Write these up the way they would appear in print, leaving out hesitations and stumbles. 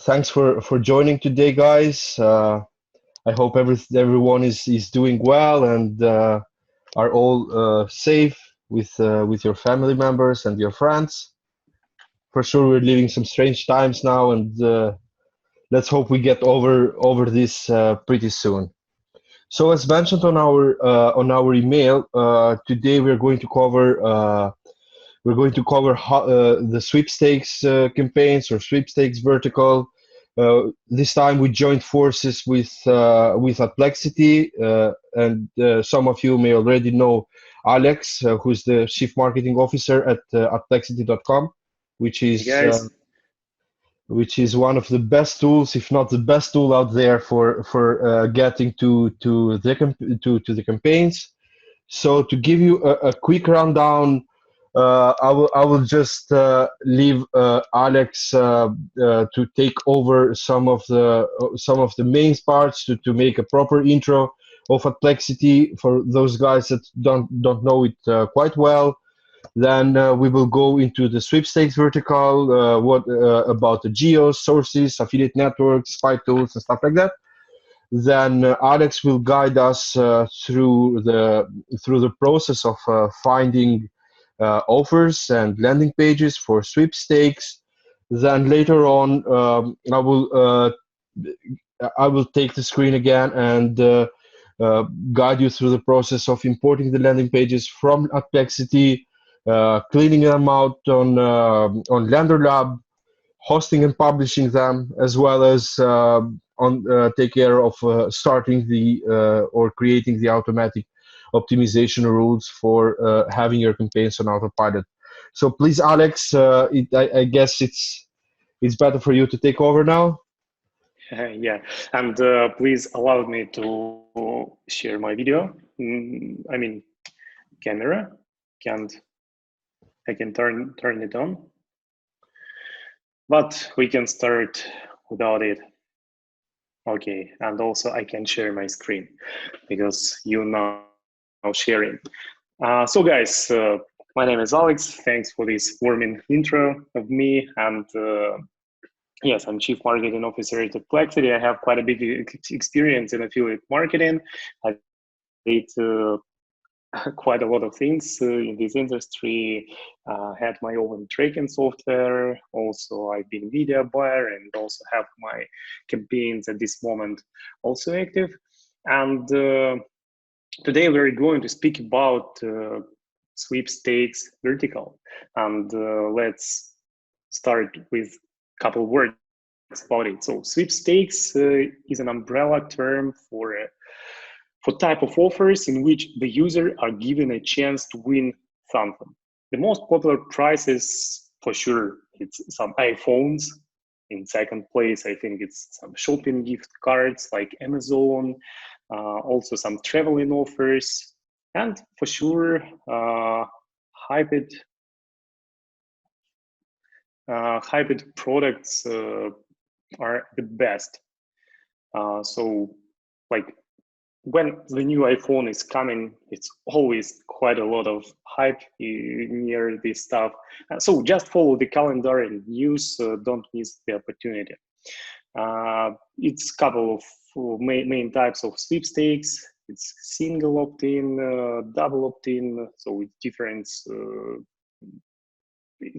Thanks for joining today, guys. I hope everyone is doing well and are all safe with your family members and your friends. For sure, we're living some strange times now, and let's hope we get over this pretty soon. So, as mentioned on our email, today we're going to cover the sweepstakes campaigns or sweepstakes vertical. This time we joined forces with Adplexity, and some of you may already know Alex, who's the Chief Marketing Officer at Adplexity.com, which Hey is uh, guys, which is one of the best tools, if not the best tool out there for getting to the campaigns. So to give you a quick rundown, I will just leave Alex to take over some of the main parts to make a proper intro of Adplexity for those guys that don't know it quite well. Then we will go into the sweepstakes vertical, what about the geos, sources, affiliate networks, spy tools, and stuff like that. Then Alex will guide us through the process of finding offers and landing pages for sweepstakes. Then later on, I will take the screen again and guide you through the process of importing the landing pages from Adplexity, cleaning them out on LanderLab, hosting and publishing them, as well as take care of starting or creating the automatic optimization rules for having your campaigns on autopilot. So please, Alex, I guess it's better for you to take over now. yeah, and please allow me to share my video. I mean, camera, and I can turn it on, but we can start without it. Okay, and also I can share my screen because you now sharing. So guys, my name is Alex. Thanks for this warming intro of me and. Yes, I'm Chief Marketing Officer at Adplexity. I have quite a big experience in affiliate marketing. I did quite a lot of things in this industry. Had my own tracking software. Also, I've been media buyer and also have my campaigns at this moment also active. And today we're going to speak about sweepstakes vertical. And let's start with a couple words about it. So sweepstakes is an umbrella term for type of offers in which the user are given a chance to win something. The most popular prizes, for sure, it's some iPhones. In second place, I think it's some shopping gift cards like Amazon, also some traveling offers, and for sure, hyped products are the best. So like when the new iPhone is coming, it's always quite a lot of hype near this stuff. So just follow the calendar and news, don't miss the opportunity. It's a couple of main types of sweepstakes. It's single opt-in, double opt-in, so with different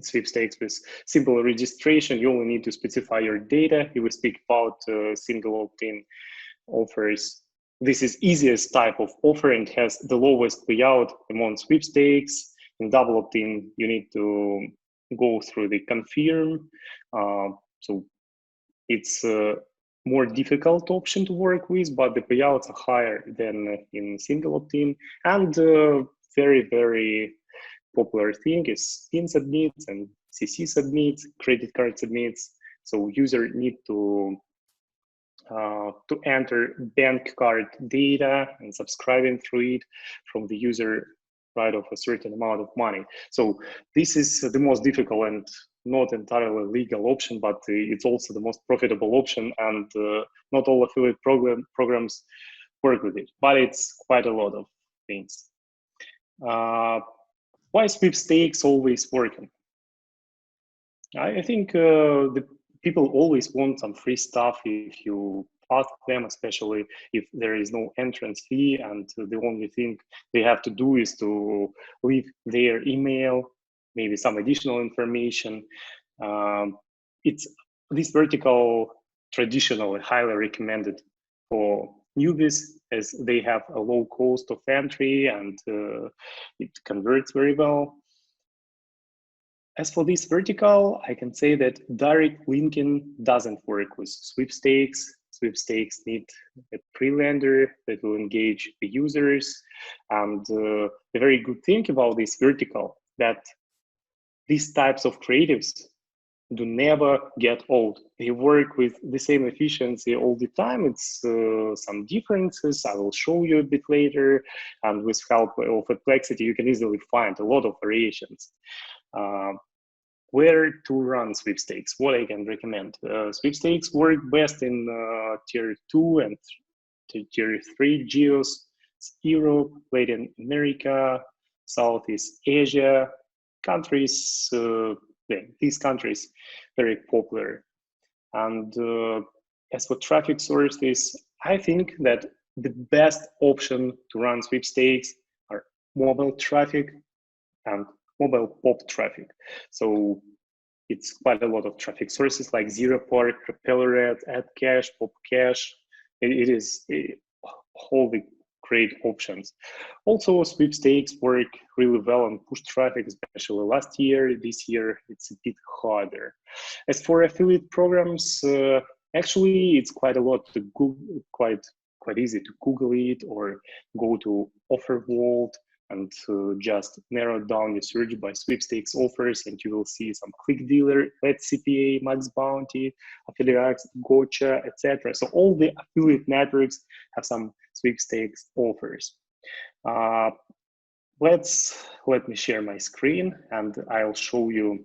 sweepstakes with simple registration. You only need to specify your data. If we speak about single opt-in offers, this is easiest type of offer and has the lowest payout among sweepstakes. In double opt-in, you need to go through the confirm. So it's a more difficult option to work with, but the payouts are higher than in single opt-in. And very, very popular thing is PIN submits and CC submits, credit card submits. So user need to enter bank card data and subscribing through it from the user right of a certain amount of money. So this is the most difficult and not entirely legal option, but it's also the most profitable option, and not all affiliate programs work with it, but it's quite a lot of things. Why sweepstakes always working? I think the people always want some free stuff if you ask them, especially if there is no entrance fee and the only thing they have to do is to leave their email, maybe some additional information. It's this vertical traditionally highly recommended for newbies as they have a low cost of entry and it converts very well. As for this vertical, I can say that direct linking doesn't work with sweepstakes. Sweepstakes need a pre-lender that will engage the users. And the very good thing about this vertical that these types of creatives do never get old. They work with the same efficiency all the time. It's some differences I will show you a bit later. And with help of Adplexity, you can easily find a lot of variations. Where to run sweepstakes, what I can recommend. Sweepstakes work best in tier 2 and tier 3 geos, Europe, Latin America, Southeast Asia, countries, these countries very popular. And as for traffic sources, I think that the best option to run sweepstakes are mobile traffic and mobile pop traffic. So it's quite a lot of traffic sources like ZeroPark, Propeller AdCache, PopCache. It is all the great options. Also, sweepstakes work really well on push traffic, especially last year. This year, it's a bit harder. As for affiliate programs, actually, it's quite a lot to Google, quite easy to Google it or go to OfferVault and just narrow down your search by sweepstakes offers, and you will see some click dealer, Let's CPA, Max Bounty, Affiliate, Gotcha, etc. So all the affiliate networks have some sweepstakes offers. Let me share my screen, and I'll show you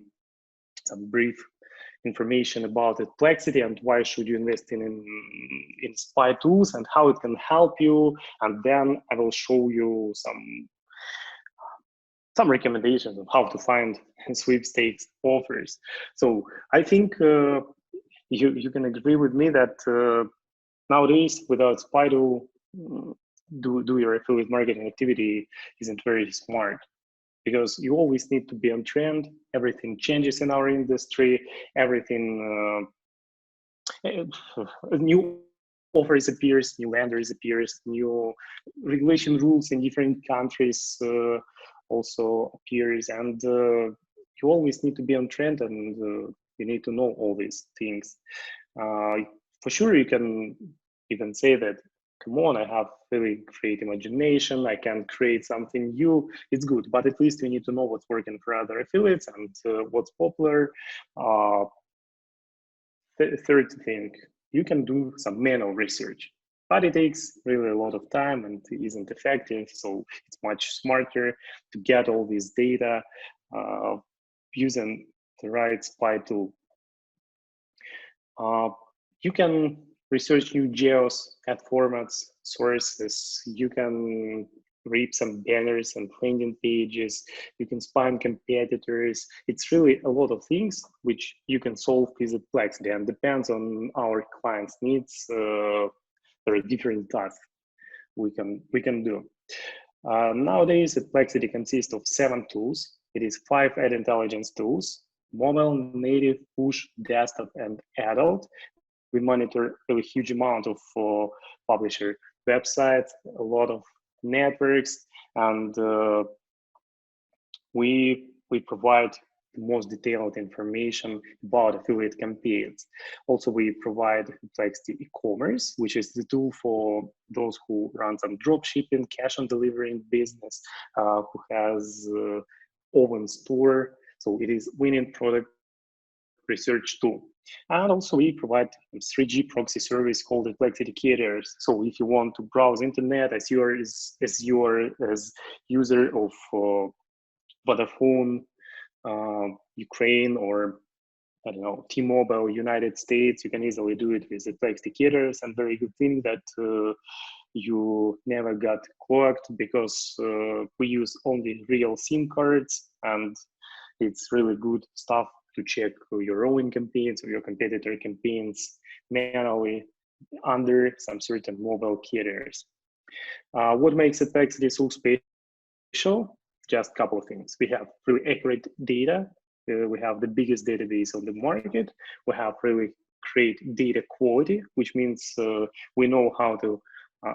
some brief information about Adplexity and why should you invest in spy tools and how it can help you, and then I will show you some recommendations on how to find sweepstakes offers. So I think you can agree with me that nowadays without spy tool, do your affiliate marketing activity isn't very smart, because you always need to be on trend. Everything changes in our industry. Everything new offers appears, new lenders appears, new regulation rules in different countries also appears, and you always need to be on trend, and you need to know all these things. For sure, you can even say that, come on, I have really great imagination, I can create something new, it's good, but at least you need to know what's working for other affiliates and what's popular. Third thing, you can do some manual research, but it takes really a lot of time and isn't effective. So it's much smarter to get all this data using the right spy tool. You can research new geos, ad formats, sources. You can read some banners and landing pages. You can spy on competitors. It's really a lot of things which you can solve with Adplexity, and depends on our clients' needs. There are different tasks we can do. Nowadays, Adplexity consists of 7 tools. It is 5 ad intelligence tools: mobile, native, push, desktop, and adult. We monitor a really huge amount of publisher websites, a lot of networks, and we provide the most detailed information about affiliate campaigns. Also, we provide Adplexity e-commerce, which is the tool for those who run some drop shipping, cash on delivery business, who has own store. So it is winning product research tool. And also we provide a 3G proxy service called Adplexity Carriers. So if you want to browse internet as user of Vodafone, Ukraine, or I don't know, T-Mobile, United States, you can easily do it with Adplexity Carriers. And very good thing that you never got clogged, because we use only real SIM cards, and it's really good stuff to check your own campaigns or your competitor campaigns manually under some certain mobile carriers. What makes Adplexity so special? Just a couple of things. We have really accurate data. We have the biggest database on the market. We have really great data quality, which means we know how to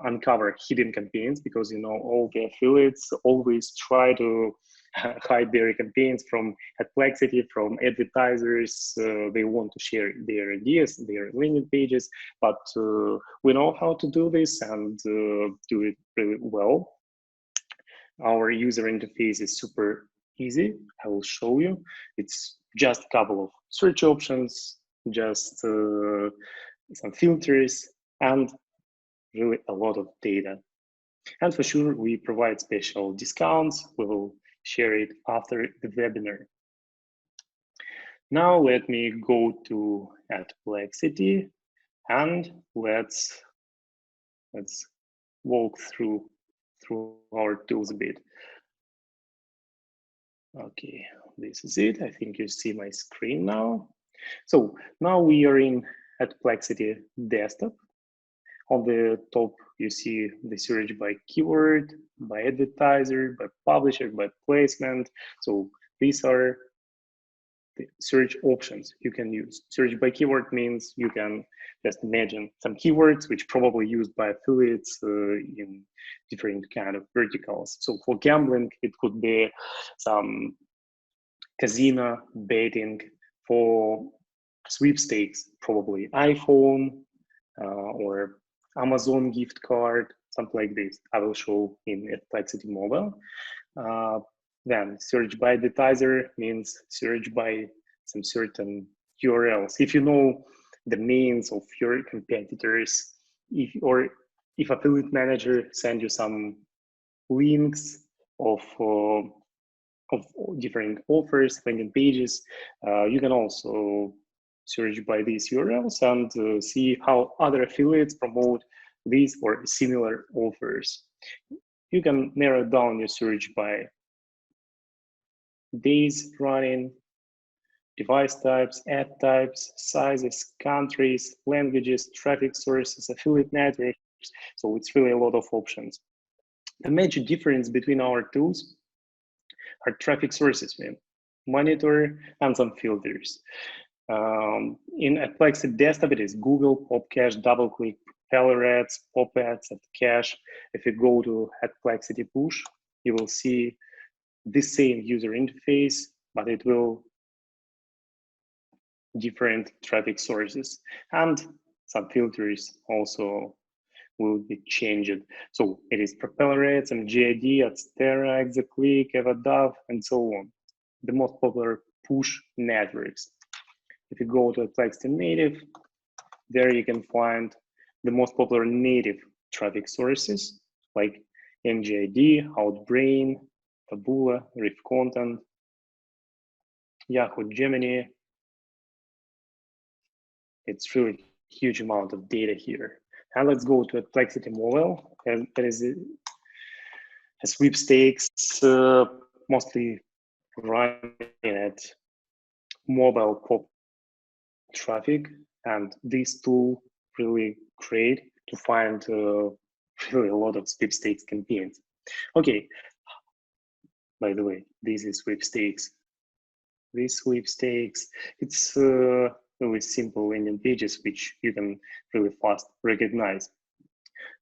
uncover hidden campaigns, because all the affiliates always try to hide their campaigns from Adplexity, from advertisers. They want to share their ideas, their landing pages, but we know how to do this and do it really well. Our user interface is super easy. I will show you. It's just a couple of search options, just some filters, and really a lot of data. And for sure, we provide special discounts. We will share it after the webinar. Now let me go to Adplexity and let's walk through our tools a bit. Okay, this is it. I think you see my screen now. So now we are in Adplexity desktop. On the top, you see the search by keyword, by advertiser, by publisher, by placement. So these are the search options you can use. Search by keyword means you can just imagine some keywords which probably used by affiliates in different kind of verticals. So for gambling, it could be some casino, betting. For sweepstakes, probably iPhone or Amazon gift card, something like this. I will show in Adplexity mobile. Then search by advertiser means search by some certain URLs. If you know the names of your competitors, if affiliate manager send you some links of different offers, landing pages, you can also search by these URLs and see how other affiliates promote these or similar offers. You can narrow down your search by days running, device types, ad types, sizes, countries, languages, traffic sources, affiliate networks. So it's really a lot of options. The major difference between our tools are traffic sources, monitor, and some filters. In Adplexity desktop, it is Google, PopCache, DoubleClick, Propeller Ads, Pop Ads, and Cache. If you go to Adplexity Push, you will see the same user interface, but it will different traffic sources, and some filters also will be changed. So it is Propeller Ads, MGID, Adstera, Exaclick, Evadov, and so on. The most popular push networks. If you go to Adplexity native, there you can find the most popular native traffic sources like MGID, Outbrain, Taboola, Riff Content, Yahoo, Gemini. It's really huge amount of data here. And let's go to Adplexity mobile. And there is a sweepstakes mostly running at mobile pop traffic, and this tool really great to find really a lot of sweepstakes campaigns. Okay, by the way, this is sweepstakes. This sweepstakes, it's really simple landing pages which you can really fast recognize.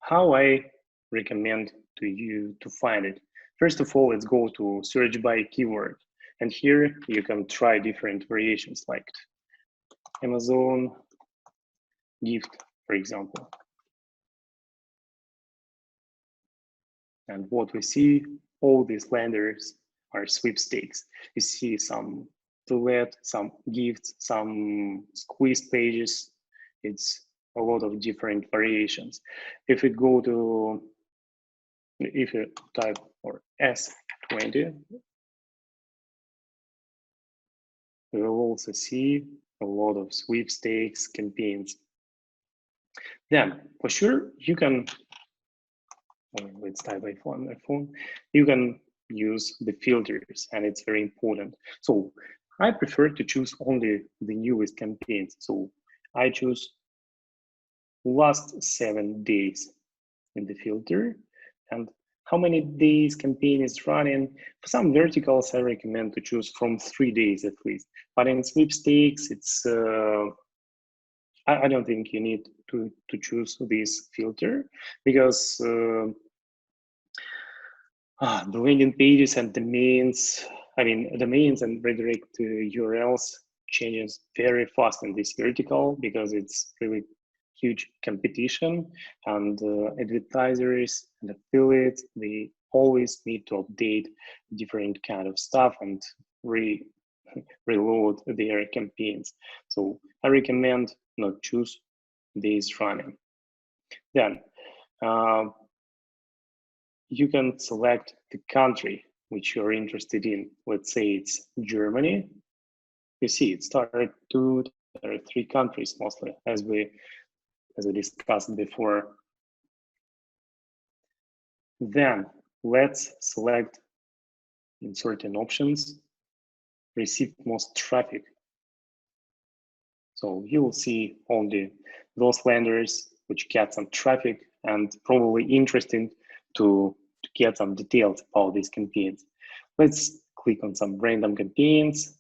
How I recommend to you to find it? First of all, let's go to search by keyword, and here you can try different variations like Amazon gift, for example. And what we see, all these lenders are sweepstakes. You see some roulette, some gifts, some squeeze pages. It's a lot of different variations. If you go to, if you type or S20, you will also see a lot of sweepstakes campaigns. Then, for sure, you can, let's type iPhone, you can use the filters, and it's very important. So I prefer to choose only the newest campaigns. So I choose last 7 days in the filter, and how many days campaign is running. For some verticals, I recommend to choose from 3 days at least. But in sweepstakes, it's I don't think you need to choose this filter, because the landing pages and domains, domains and redirect URLs changes very fast in this vertical, because it's really huge competition, and advertisers and affiliates, they always need to update different kind of stuff and reload their campaigns. So I recommend not choose these running. Then you can select the country which you're interested in. Let's say it's Germany. You see, it started there are 3 countries mostly, as we discussed before. Then let's select in certain options, receive most traffic. So you will see only those lenders which get some traffic and probably interesting to get some details about these campaigns. Let's click on some random campaigns.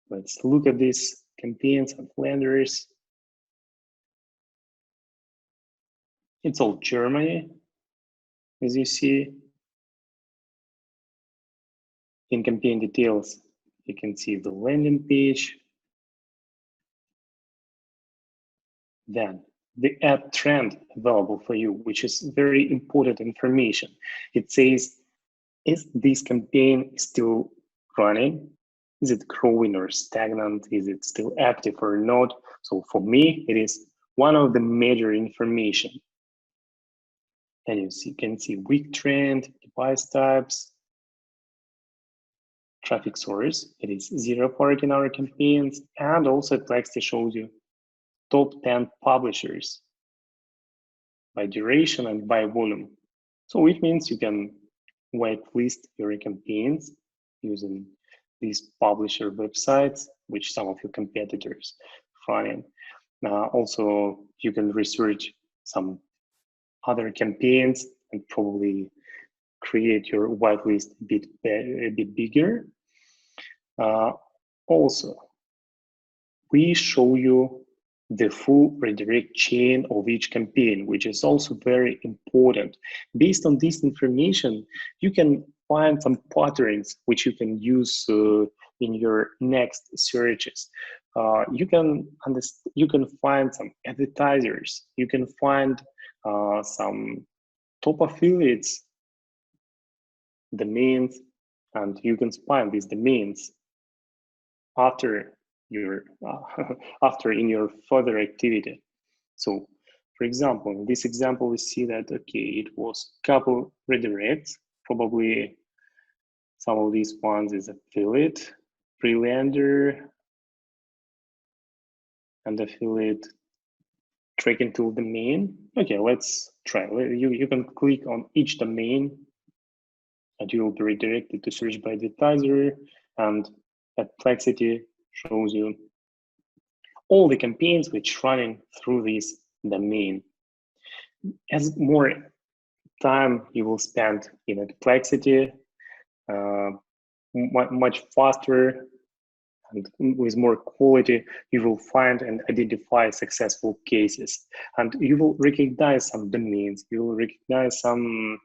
Let's look at these campaigns and lenders. It's all Germany, as you see. In campaign details, you can see the landing page. Then the ad trend available for you, which is very important information. It says, is this campaign still running? Is it growing or stagnant? Is it still active or not? So for me, it is one of the major information. And you can see week trend, device types, traffic source. It is 0 part in our campaigns, and also Adplexity shows you top 10 publishers by duration and by volume. So it means you can whitelist your campaigns using these publisher websites, which some of your competitors running. Also, you can research some other campaigns and probably create your whitelist a bit bigger. Also, we show you the full redirect chain of each campaign, which is also very important. Based on this information, you can find some patterns which you can use in your next searches. You can find some advertisers. You can find some top affiliates domains, and you can find these domains after your after in your further activity. So for example, in this example, we see that, okay, it was couple redirects, probably some of these ones is affiliate, pre-lander, and affiliate tracking tool domain. Okay, let's try. You can click on each domain and you will be redirected to search by advertiser, and Adplexity shows you all the campaigns which running through this domain. As more time you will spend in Adplexity, much faster and with more quality, you will find and identify successful cases. And you will recognize some domains, you will recognize some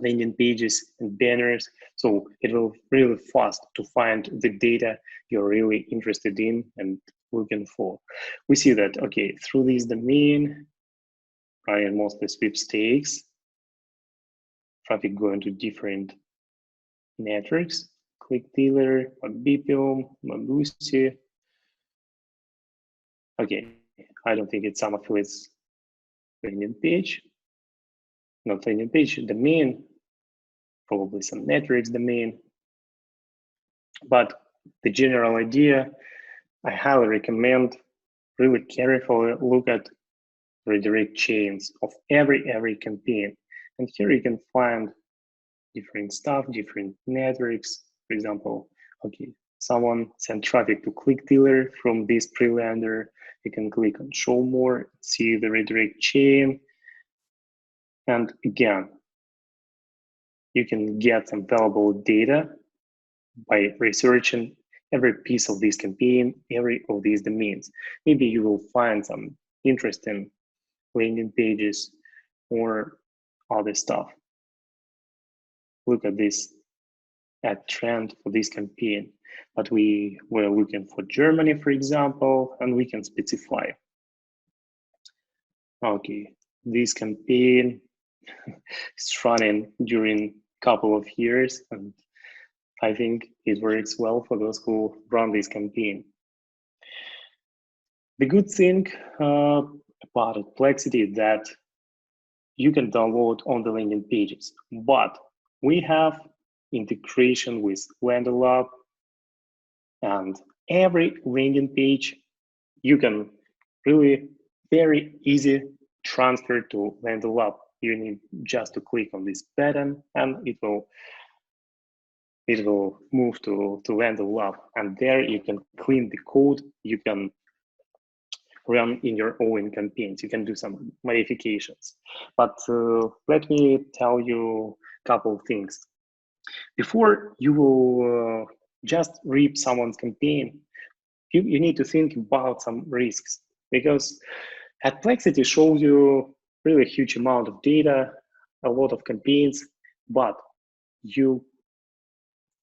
landing pages and banners. So it will really fast to find the data you're really interested in and looking for. We see that, okay, through this domain, running mostly sweepstakes, traffic going to different networks, click dealer, BPO, Lucy. Okay, I don't think it's some affiliates landing page, not landing page, domain, probably some networks domain. But the general idea, I highly recommend really carefully look at redirect chains of every campaign. And here you can find different stuff, different networks. For example, Okay, someone sent traffic to click dealer from this pre-lander. You can click on show more, see the redirect chain. And again, you can get some valuable data by researching every piece of this campaign, every of these domains. Maybe you will find some interesting landing pages or other stuff. Look at this ad trend for this campaign, but we were looking for Germany, for example, and we can specify. Okay, this campaign is running during a couple of years, and I think it works well for those who run this campaign. The good thing about Adplexity is that you can download on the landing pages, but we have integration with LanderLab, and every landing page you can really very easy transfer to LanderLab. You need just to click on this button and it will move to LanderLab, and there you can clean the code. You can run in your own campaigns. You can do some modifications. But let me tell you a couple of things. Before you will just reap someone's campaign, you need to think about some risks, because Adplexity shows you really huge amount of data, a lot of campaigns, but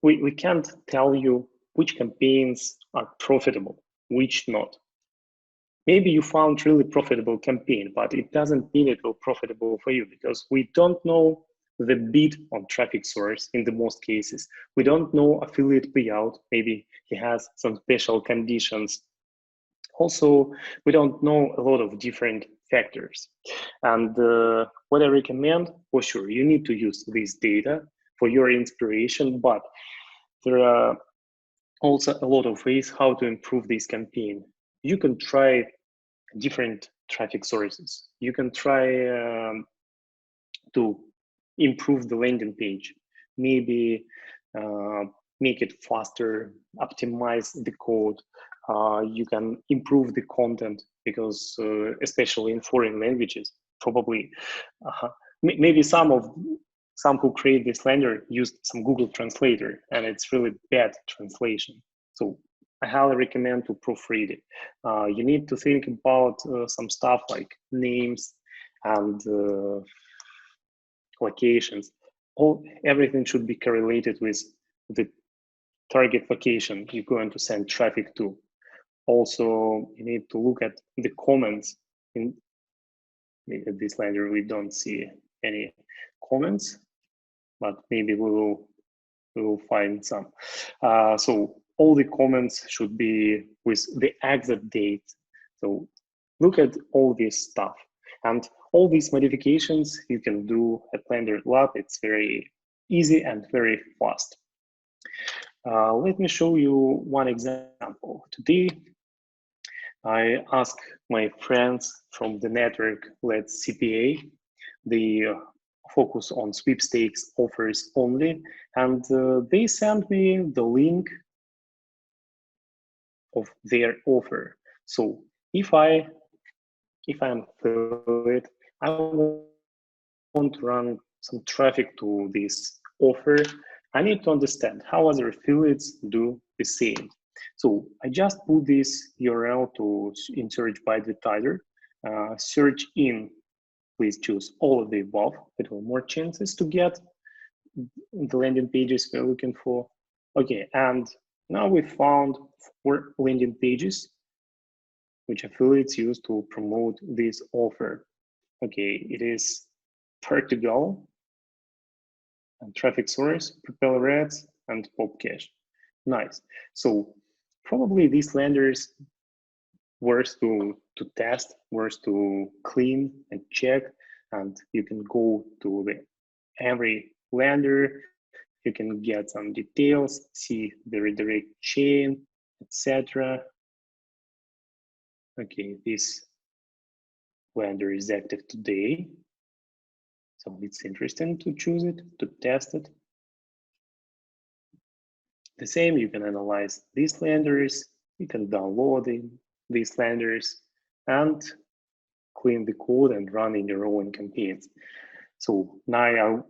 we can't tell you which campaigns are profitable, which not. Maybe you found really profitable campaign, but it doesn't mean it will profitable for you, because we don't know the bid on traffic source in the most cases. We don't know affiliate payout. Maybe he has some special conditions. Also, we don't know a lot of different factors. And what I recommend, for sure, you need to use this data for your inspiration, but there are also a lot of ways how to improve this campaign. You can try different traffic sources. You can try to improve the landing page, maybe make it faster, optimize the code. You can improve the content, because especially in foreign languages, probably maybe some who create this lander used some Google Translator, and it's really bad translation. So I highly recommend to proofread it. You need to think about some stuff like names and locations. Everything should be correlated with the target location you're going to send traffic to. Also, you need to look at the comments. In this lander, we don't see any comments, but maybe we will find some. So all the comments should be with the exit date. So look at all this stuff, and all these modifications you can do at LanderLab. It's very easy and very fast. Let me show you one example. Today, I asked my friends from the network Let's CPA. They focus on sweepstakes offers only, and they sent me the link of their offer. So if I'm affiliate, I want to run some traffic to this offer, I need to understand how other affiliates do the same. So I just put this URL in search by advertiser, search in, please choose all of the above. It will more chances to get the landing pages we're looking for. Okay, and now we found 4 landing pages which affiliates use to promote this offer. Okay, it is Portugal, and traffic source, Propeller Ads, and PopCash. Nice. So probably these landers worth to test, worth to clean and check, and you can go to every lander. You can get some details, see the redirect chain, etc. Okay, this lander is active today, so it's interesting to choose it, to test it. the same. You can analyze these landers, you can download these landers, and clean the code and run in your own campaigns. So now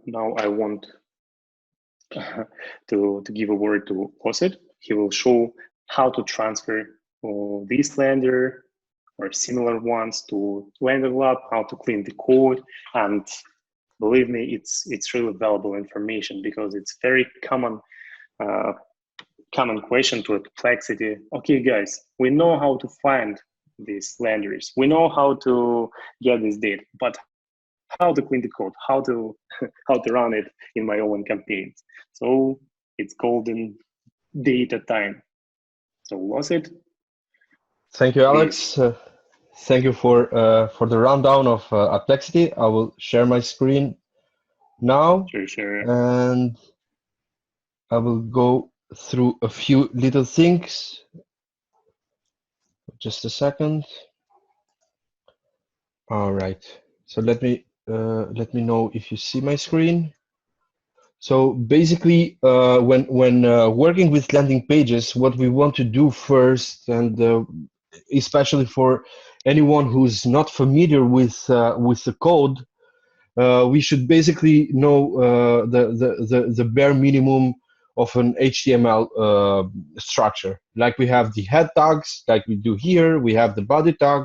I want to give a word to Osid. He will show how to transfer this lander or similar ones to LanderLab, how to clean the code, and believe me, it's really valuable information because it's very common question to Adplexity. Okay, guys, we know how to find these landers, we know how to get this data, but how to clean the code, how to run it in my own campaigns. So it's golden data time. So was it? Thank you, Please. Alex. Thank you for the rundown of Adplexity. I will share my screen now, Sure. and I will go through a few little things. Just a second. All right. So let me know if you see my screen. So basically, when working with landing pages, what we want to do first, and especially for anyone who's not familiar with the code, we should basically know the bare minimum of an HTML structure. Like we have the head tags, like we do here, we have the body tag,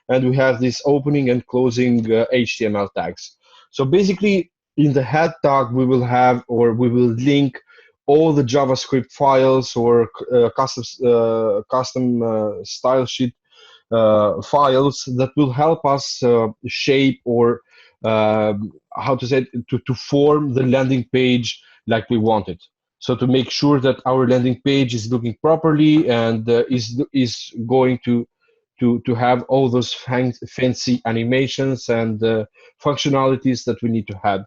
and we have this opening and closing HTML tags. So basically, in the head tag, we will have, or we will link all the JavaScript files or custom style sheet files that will help us shape or how to say it, to form the landing page like we want it. So to make sure that our landing page is looking properly and is going to have all those fancy animations and functionalities that we need to have.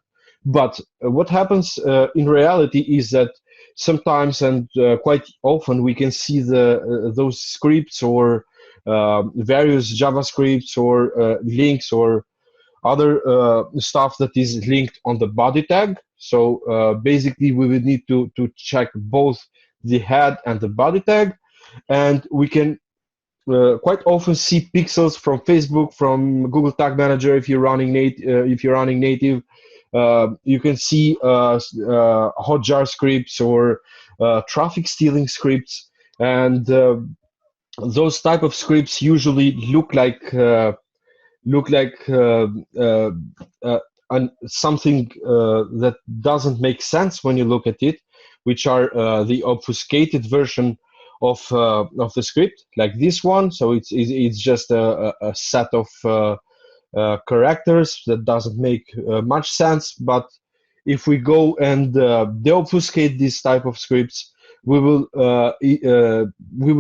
But what happens in reality is that sometimes and quite often we can see those scripts or various JavaScripts or links or other stuff that is linked on the body tag. So basically, we will need to check both the head and the body tag, and we can quite often see pixels from Facebook, from Google Tag Manager if you're running native. You can see Hotjar scripts or traffic stealing scripts, and those type of scripts usually look like uh, uh, something that doesn't make sense when you look at it, which are the obfuscated version of the script, like this one. So it's just a set of characters that doesn't make much sense. But if we go and deobfuscate these type of scripts, we will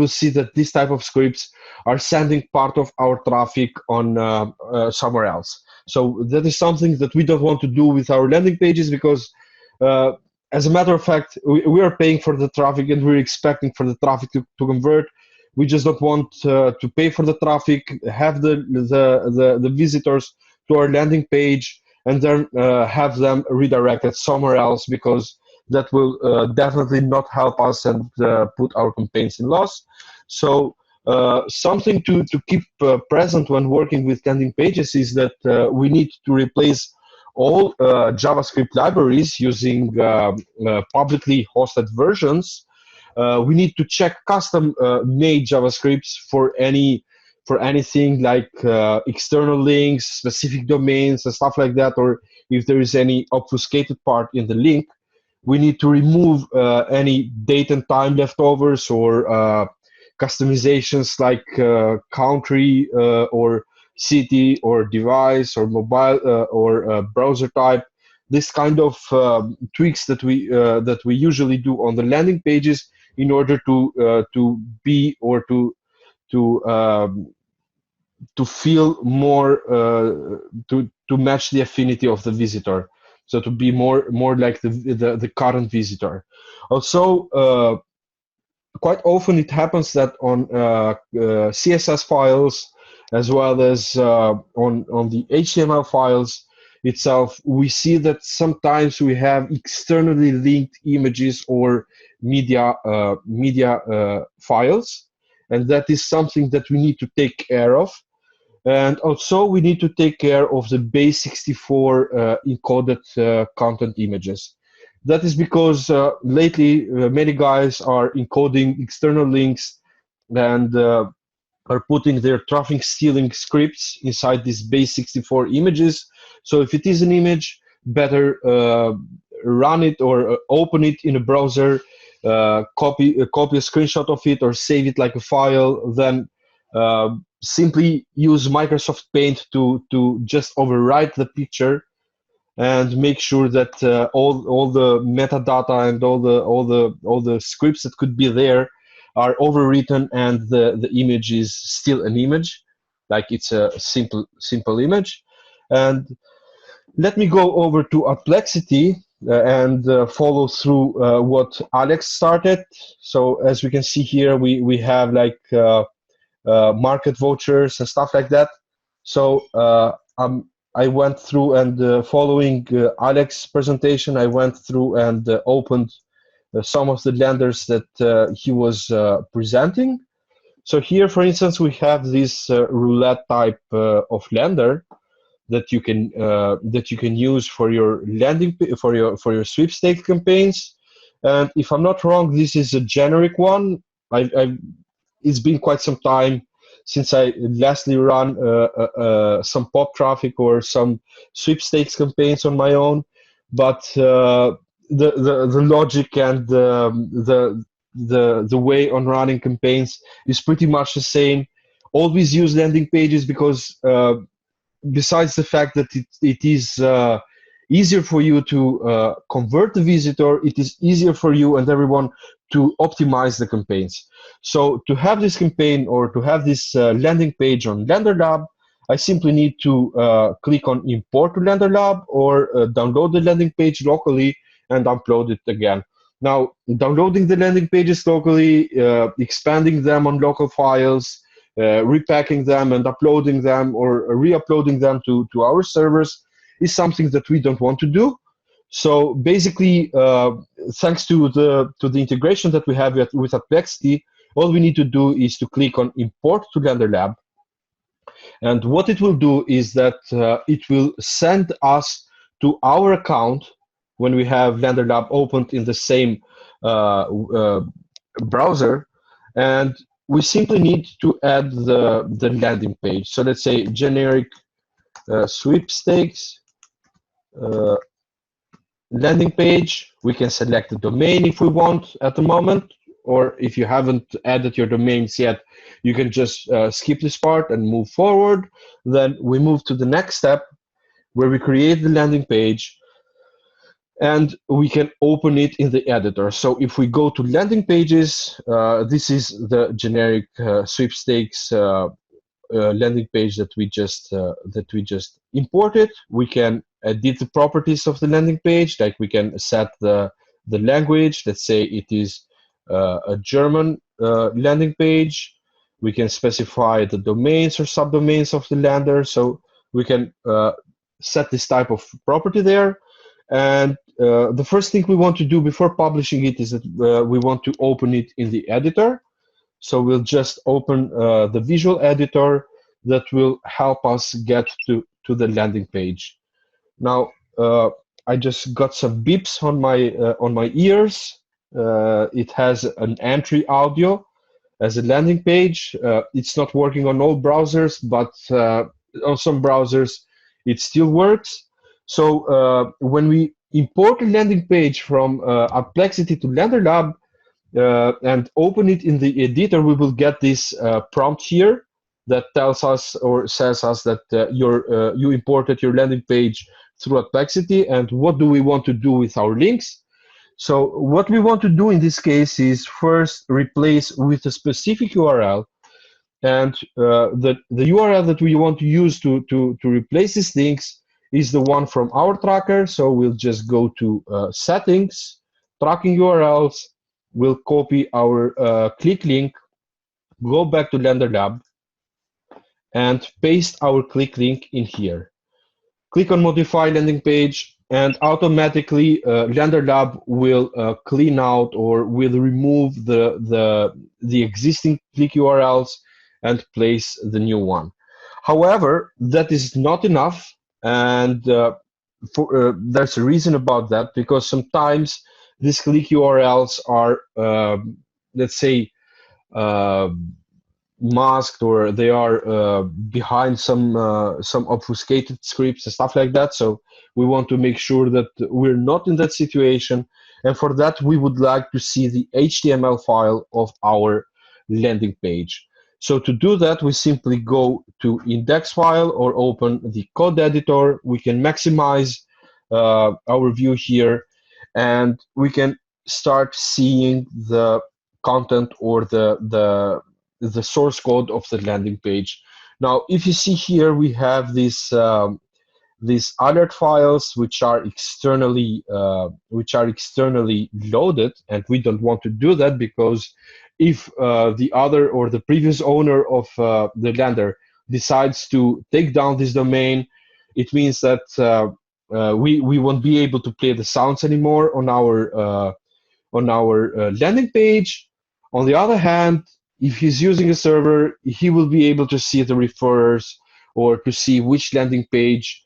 see that these type of scripts are sending part of our traffic on somewhere else. So that is something that we don't want to do with our landing pages because, as a matter of fact, we are paying for the traffic and we're expecting for the traffic to convert. We just don't want to pay for the traffic, have the visitors to our landing page, and then have them redirected somewhere else because that will definitely not help us and put our campaigns in loss. So something to keep present when working with landing pages is that we need to replace all JavaScript libraries using publicly hosted versions. We need to check custom made JavaScripts for anything like external links, specific domains, and stuff like that, or if there is any obfuscated part in the link. We need to remove any date and time leftovers or customizations like country or city or device or mobile or browser type. This kind of tweaks that we usually do on the landing pages in order to be or to to feel more to match the affinity of the visitor, so to be more like the current visitor. Also, quite often it happens that on CSS files as well as on the HTML files, itself, we see that sometimes we have externally linked images or media files, and that is something that we need to take care of. And also we need to take care of the base64 encoded content images. That is because lately many guys are encoding external links and are putting their traffic stealing scripts inside these base64 images. So if it is an image, better run it or open it in a browser, copy a screenshot of it or save it like a file, then simply use Microsoft Paint to just overwrite the picture and make sure that all the metadata and all the scripts that could be there are overwritten, and the image is still an image, like it's a simple image. And let me go over to Adplexity and follow through what Alex started. So as we can see here, we have like market vouchers and stuff like that. So I went through and following Alex's presentation, I went through and opened some of the lenders that he was presenting. So here, for instance, we have this roulette type of lender that you can use for your for your sweepstakes campaigns. And if I'm not wrong, this is a generic one. It's been quite some time since I lastly run some pop traffic or some sweepstakes campaigns on my own, but the logic and the way on running campaigns is pretty much the same. Always use landing pages because besides the fact that it is easier for you to convert the visitor, it is easier for you and everyone to optimize the campaigns. So to have this campaign or to have this landing page on LanderLab, I simply need to click on import to LanderLab or download the landing page locally and upload it again. Now, downloading the landing pages locally, expanding them on local files, repacking them and uploading them or re-uploading them to our servers is something that we don't want to do. So basically, thanks to the integration that we have with Adplexity, all we need to do is to click on import to LanderLab. And what it will do is that it will send us to our account when we have LanderLab opened in the same browser, and we simply need to add the landing page. So let's say generic sweepstakes landing page. We can select the domain if we want at the moment, or if you haven't added your domains yet, you can just skip this part and move forward. Then we move to the next step where we create the landing page and we can open it in the editor. So if we go to landing pages, this is the generic sweepstakes landing page that we just imported. We can edit the properties of the landing page, like we can set the language. Let's say it is a German landing page. We can specify the domains or subdomains of the lander. So we can set this type of property there. And the first thing we want to do before publishing it is that we want to open it in the editor. So we'll just open the visual editor that will help us get to the landing page. Now, I just got some beeps on my ears. It has an entry audio as a landing page. It's not working on all browsers, but on some browsers it still works. So when we import a landing page from Adplexity to LanderLab, and open it in the editor, we will get this prompt here that tells us or says us that you imported your landing page through Adplexity, and what do we want to do with our links. So what we want to do in this case is first replace with a specific URL, and the URL that we want to use to replace these links is the one from our tracker. So we'll just go to settings, tracking URLs. We'll copy our click link, go back to LanderLab, and paste our click link in here. click on Modify Landing Page, and automatically LanderLab will clean out or will remove the existing click URLs and place the new one. However, that is not enough, and there's a reason about that, because sometimes these click URLs are, let's say, uh, masked, or they are behind some obfuscated scripts and stuff like that. So we want to make sure that we're not in that situation, and for that we would like to see the HTML file of our landing page. So to do that, we simply go to index file or open the code editor. We can maximize our view here, and we can start seeing the content or the source code of the landing page. Now, if you see here, we have these alert files which are externally loaded, and we don't want to do that, because if the other or the previous owner of the lander decides to take down this domain, it means that we won't be able to play the sounds anymore on our landing page. On the other hand, if he's using a server, he will be able to see the referrers, or to see which landing page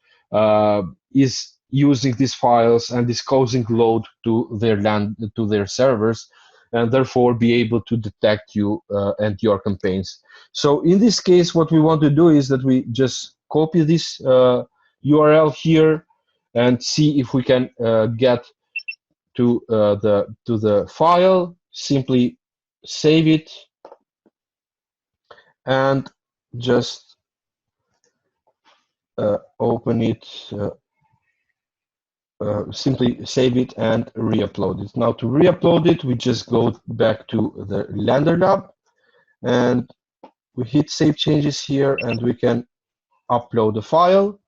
is using these files and is causing load to their servers, and therefore be able to detect you and your campaigns. So in this case, what we want to do is that we just copy this URL here and see if we can get to the file. Simply save it and just open it. Simply save it and re-upload it. Now to re-upload it, we just go back to the LanderLab and we hit Save Changes here, and we can upload the file.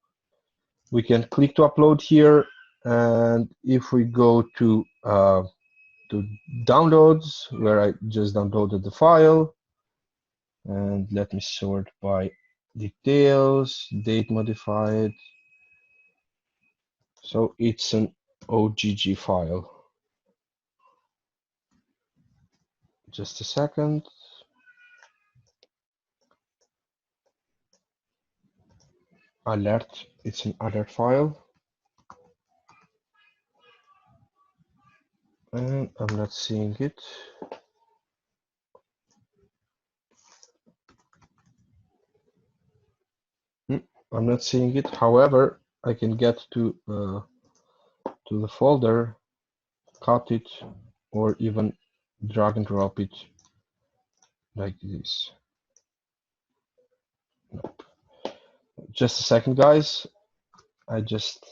We can click to upload here, and if we go to downloads, where I just downloaded the file, and let me sort by details, date modified. So it's an OGG file. Just a second. Alert, it's an alert file. And I'm not seeing it. I'm not seeing it. However, I can get to the folder, cut it, or even drag and drop it like this. Nope. Just a second, guys. I just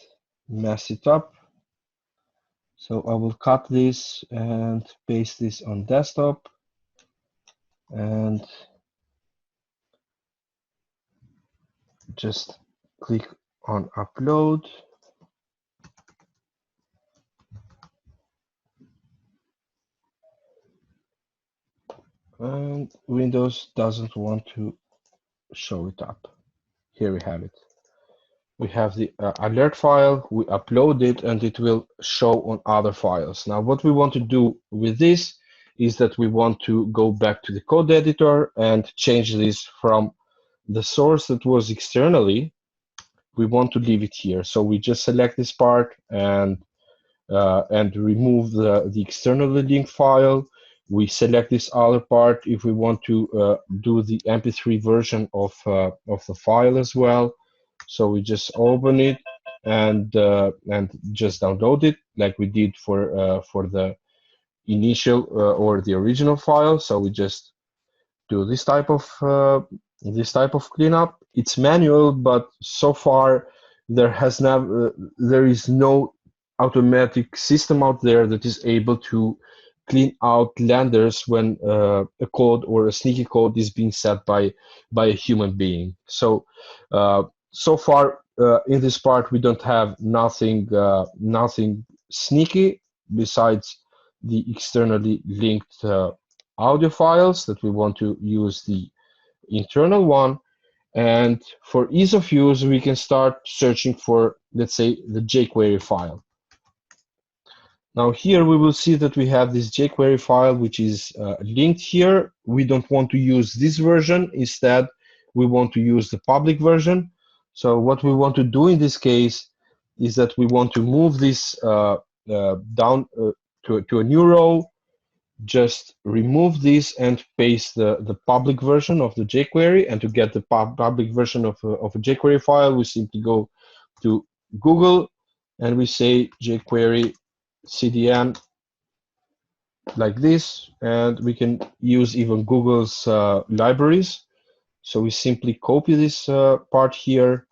messed it up. So I will cut this and paste this on desktop, and just click on upload. And Windows doesn't want to show it up. Here we have it. We have the alert file, we upload it, and it will show on other files. Now, what we want to do with this is that we want to go back to the code editor and change this from the source that was externally. We want to leave it here. So we just select this part and remove the externally linked file. We select this other part if we want to do the MP3 version of the file as well. So we just open it and just download it like we did for the initial or the original file. So we just do this type of cleanup. It's manual, but so far there is no automatic system out there that is able to clean out landers when a code or a sneaky code is being set by a human being. So so far in this part we don't have nothing sneaky besides the externally linked audio files that we want to use the internal one. And for ease of use, we can start searching for let's say, the jQuery file. Now here we will see that we have this jQuery file which is linked here. We don't want to use this version. Instead, we want to use the public version. So what we want to do in this case is that we want to move this down to a new row. Just remove this and paste the public version of the jQuery. And to get the public version of a jQuery file, we simply go to Google and we say jQuery CDN like this, and we can use even Google's libraries. So we simply copy this part here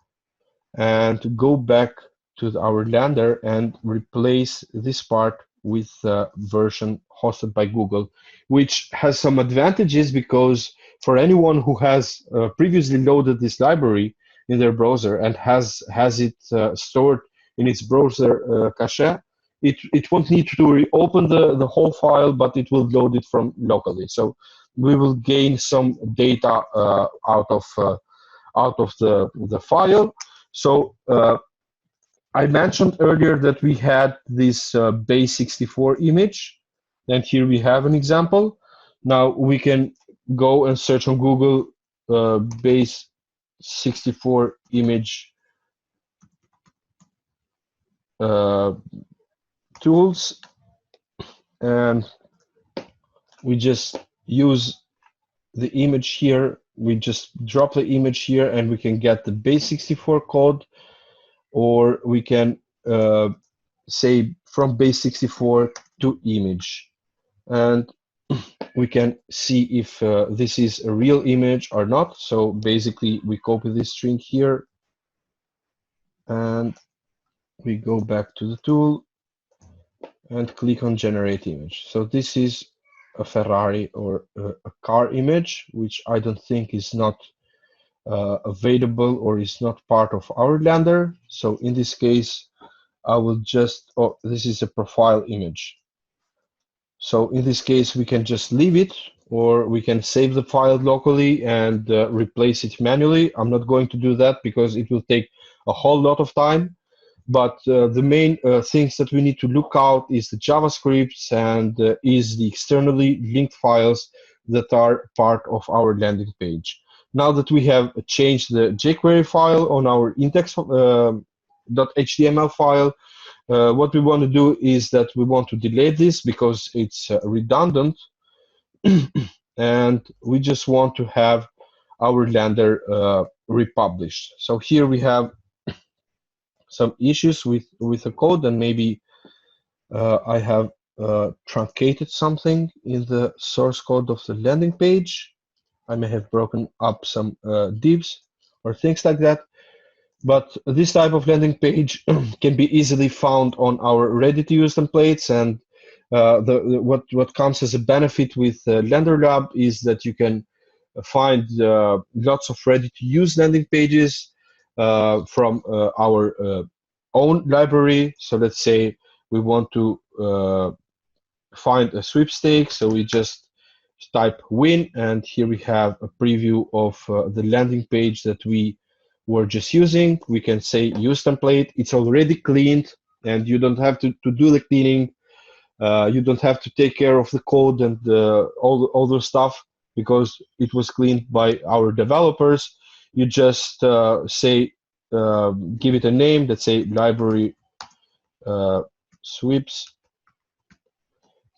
and go back to our Lander and replace this part with the version hosted by Google, which has some advantages because for anyone who has previously loaded this library in their browser and has it stored in its browser cache, it won't need to reopen the whole file, but it will load it from locally. So we will gain some data out of the file. So I mentioned earlier that we had this base64 image, and here we have an example. Now we can go and search on Google base64 image tools, and we just use the image here. We just drop the image here, and we can get the base64 code, or we can say from base64 to image, and we can see if this is a real image or not. So basically we copy this string here and we go back to the tool and click on generate image. So this is a Ferrari or a car image, which I don't think is not available or is not part of our Lander. So in this case, I will just, oh, this is a profile image. So in this case, we can just leave it, or we can save the file locally and replace it manually. I'm not going to do that because it will take a whole lot of time. But the main things that we need to look out is the JavaScripts and is the externally linked files that are part of our landing page. Now that we have changed the jQuery file on our index.html file, what we want to do is that we want to delete this because it's redundant, and we just want to have our Lander republished. So here we have some issues with the code, and maybe I have truncated something in the source code of the landing page. I may have broken up some divs or things like that. But this type of landing page can be easily found on our ready-to-use templates, and what comes as a benefit with LanderLab is that you can find lots of ready-to-use landing pages from our own library. So let's say we want to find a sweepstakes, so we just type win, and here we have a preview of the landing page that we were just using. We can say use template. It's already cleaned, and you don't have to do the cleaning. You don't have to take care of the code and all the stuff because it was cleaned by our developers. You just say, give it a name, let's say library sweeps,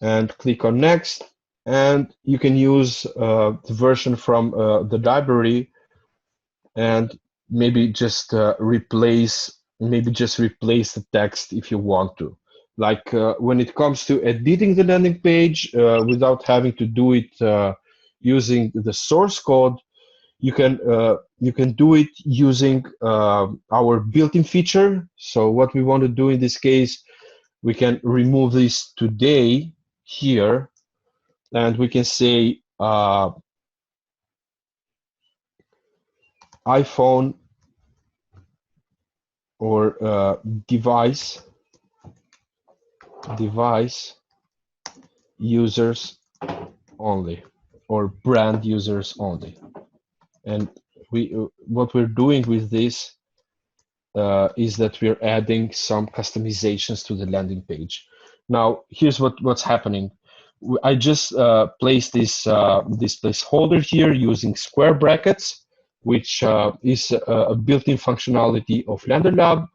and click on next. And you can use the version from the library, and maybe just replace the text if you want to. Like when it comes to editing the landing page without having to do it using the source code, you can do it using our built-in feature. So what we want to do in this case, we can remove this today here, and we can say iPhone or device users only, or brand users only. And what we're doing with this is that we're adding some customizations to the landing page. Now, here's what's happening. I just placed this placeholder here using square brackets, which is a built-in functionality of LanderLab.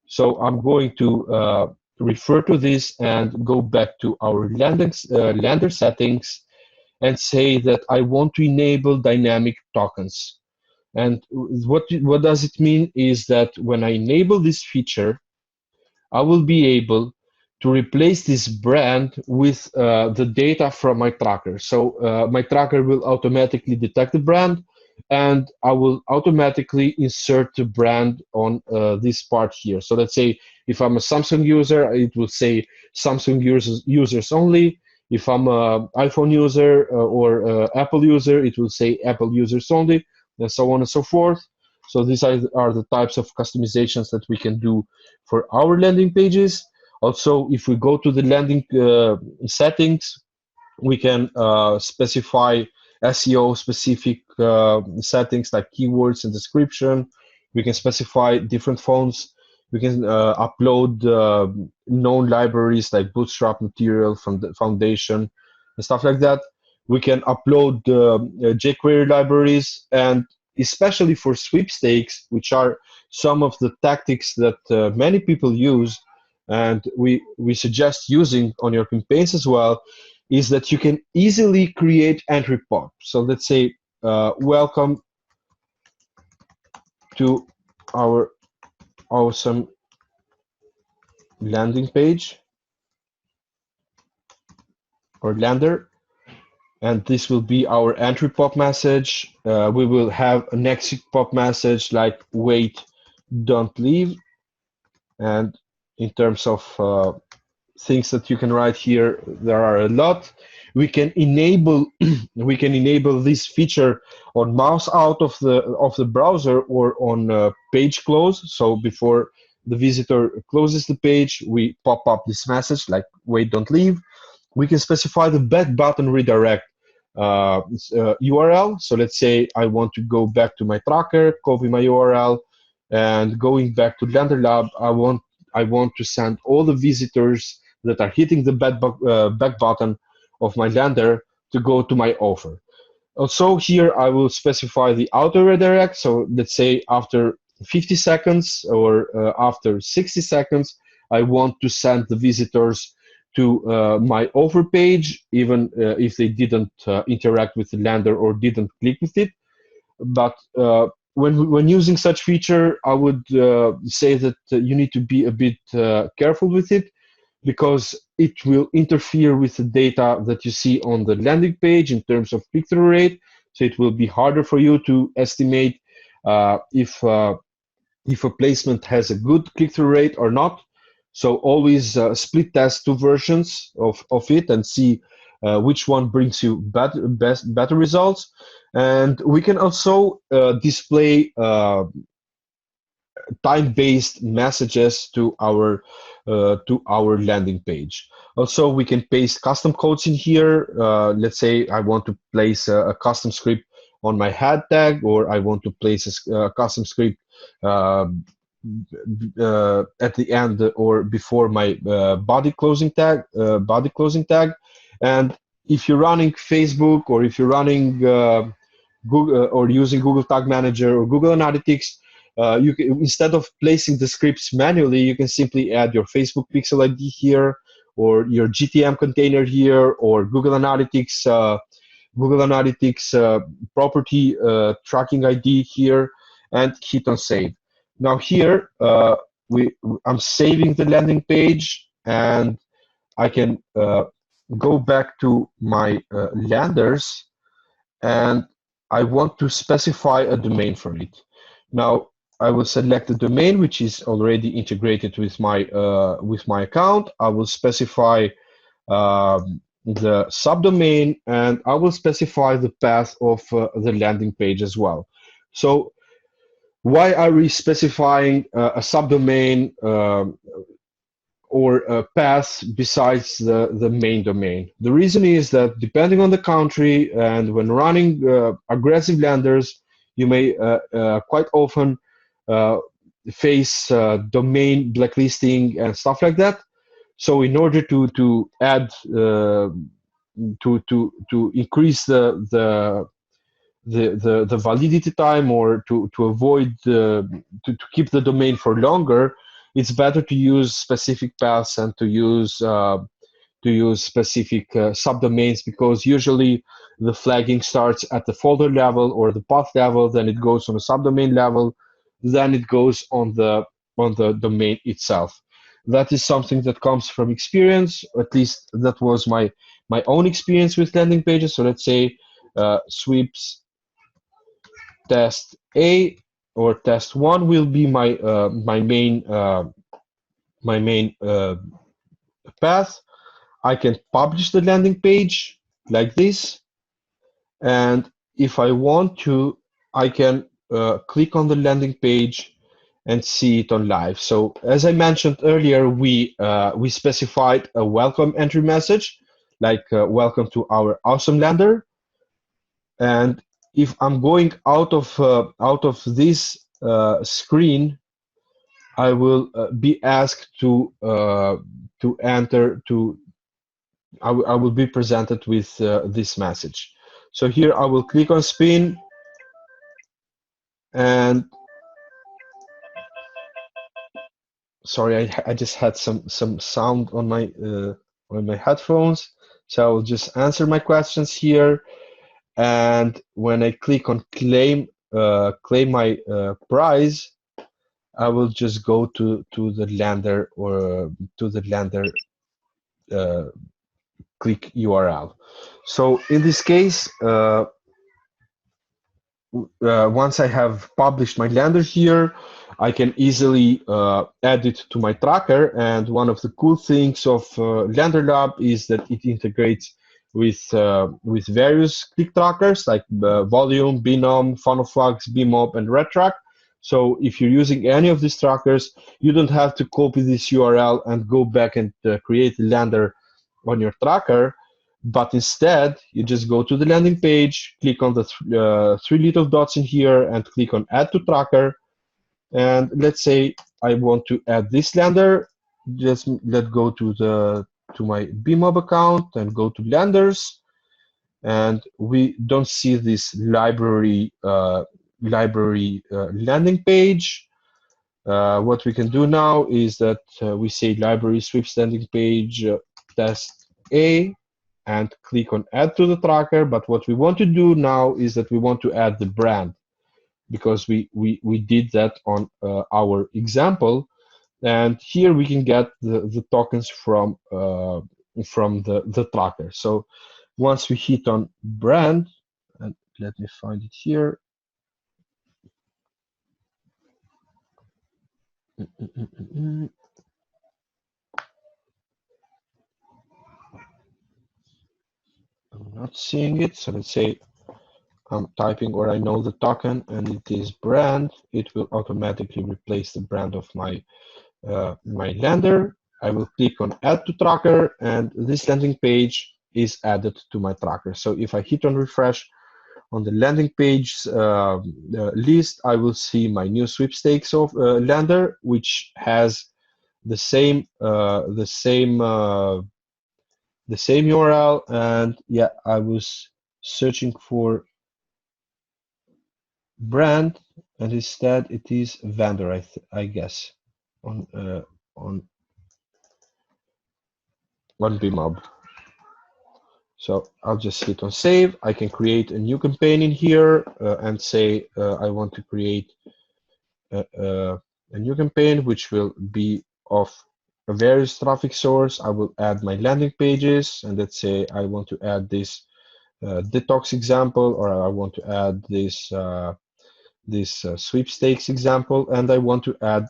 So I'm going to refer to this and go back to our Lander settings and say that I want to enable dynamic tokens. And what does it mean is that when I enable this feature, I will be able to replace this brand with the data from my tracker. So my tracker will automatically detect the brand, and I will automatically insert the brand on this part here. So let's say if I'm a Samsung user, it will say Samsung users only. If I'm an iPhone user or Apple user, it will say Apple users only, and so on and so forth. So these are the types of customizations that we can do for our landing pages. Also, if we go to the landing settings, we can specify SEO specific settings like keywords and description. We can specify different fonts. We can upload known libraries like Bootstrap material from the foundation and stuff like that. We can upload jQuery libraries, and especially for sweepstakes, which are some of the tactics that many people use, and we suggest using on your campaigns as well, is that you can easily create entry pop. So let's say, welcome to our awesome landing page or lander. And this will be our entry pop message. We will have an exit pop message like wait, don't leave. And in terms of things that you can write here, there are a lot. We can enable this feature on mouse out of the browser or on page close. So before the visitor closes the page, we pop up this message like wait, don't leave. We can specify the back button redirect URL. So let's say I want to go back to my tracker, copy my URL, and going back to LanderLab, I want to send all the visitors that are hitting the back button of my lander to go to my offer. Also here I will specify the auto redirect. So let's say after 50 seconds or after 60 seconds, I want to send the visitors to my offer page, even if they didn't interact with the lander or didn't click with it. But when using such feature, I would say that you need to be a bit careful with it, because it will interfere with the data that you see on the landing page in terms of click-through rate. So it will be harder for you to estimate if a placement has a good click-through rate or not. So always split test two versions of it and see which one brings you better results. And we can also display time-based messages to our landing page. Also, we can paste custom codes in here. Let's say I want to place a custom script on my head tag, or I want to place a custom script at the end or before my body closing tag. And if you're running Facebook, or if you're running Google or using Google Tag Manager or Google Analytics, you can, instead of placing the scripts manually, you can simply add your Facebook Pixel ID here, or your GTM container here, or Google Analytics property tracking ID here, and hit on save. Now here I'm saving the landing page, and I can go back to my landers, and I want to specify a domain for it. Now I will select the domain which is already integrated with my account. I will specify the subdomain, and I will specify the path of the landing page as well. So why are we specifying a subdomain or a path besides the main domain? The reason is that depending on the country and when running aggressive landers, you may quite often face domain blacklisting and stuff like that. So in order to add to increase the validity time, or to avoid to keep the domain for longer, it's better to use specific paths and to use specific subdomains, because usually the flagging starts at the folder level or the path level, then it goes on the subdomain level, then it goes on the domain itself. That is something that comes from experience. At least that was my own experience with landing pages. So let's say sweeps test A or test one will be my main path. I can publish the landing page like this, and if I want to, I can click on the landing page and see it on live. So as I mentioned earlier, we specified a welcome entry message, like welcome to our awesome lander. And if I'm going out of this screen, I will be asked to enter to. I will be presented with this message. So here I will click on spin, and sorry, I just had some sound on my headphones. So I will just answer my questions here, and when I click on claim my prize, I will just go to the lander, or to the lander click URL. So in this case, once I have published my lander here, I can easily add it to my tracker. And one of the cool things of LanderLab is that it integrates with various click trackers like Volume, Binom, Funnelflux, Bmob, and RedTrack. So if you're using any of these trackers, you don't have to copy this URL and go back and create a lander on your tracker. But instead, you just go to the landing page, click on the three little dots in here, and click on Add to Tracker. And let's say I want to add this lander. Just let's go to my Bmob account and go to Landers. And we don't see this library landing page. What we can do now is that we say library sweeps landing page test A, and click on add to the tracker. But what we want to do now is that we want to add the brand, because we did that on our example. And here we can get the tokens from the tracker. So once we hit on brand, and let me find it here. I'm not seeing it. So let's say I'm typing where I know the token, and it is brand. It will automatically replace the brand of my lander. I will click on add to tracker, and this landing page is added to my tracker. So if I hit on refresh on the landing page list, I will see my new sweepstakes of lander, which has the same URL. And yeah, I was searching for brand, and instead it is vendor, I guess, on Bmob. So I'll just hit on save. I can create a new campaign in here and say I want to create a new campaign which will be of a various traffic source. I will add my landing pages, and let's say I want to add this detox example, or I want to add this sweepstakes example, and I want to add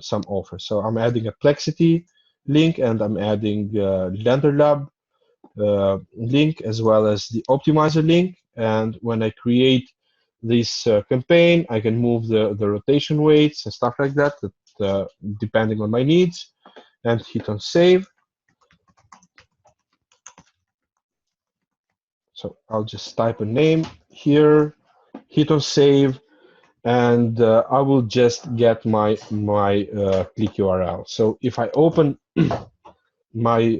some offers. So I'm adding a Adplexity link, and I'm adding LanderLab link, as well as the optimizer link. And when I create this campaign, I can move the rotation weights and stuff like that, depending on my needs, and hit on save. So I'll just type a name here, hit on save, and I will just get my click URL. So if I open my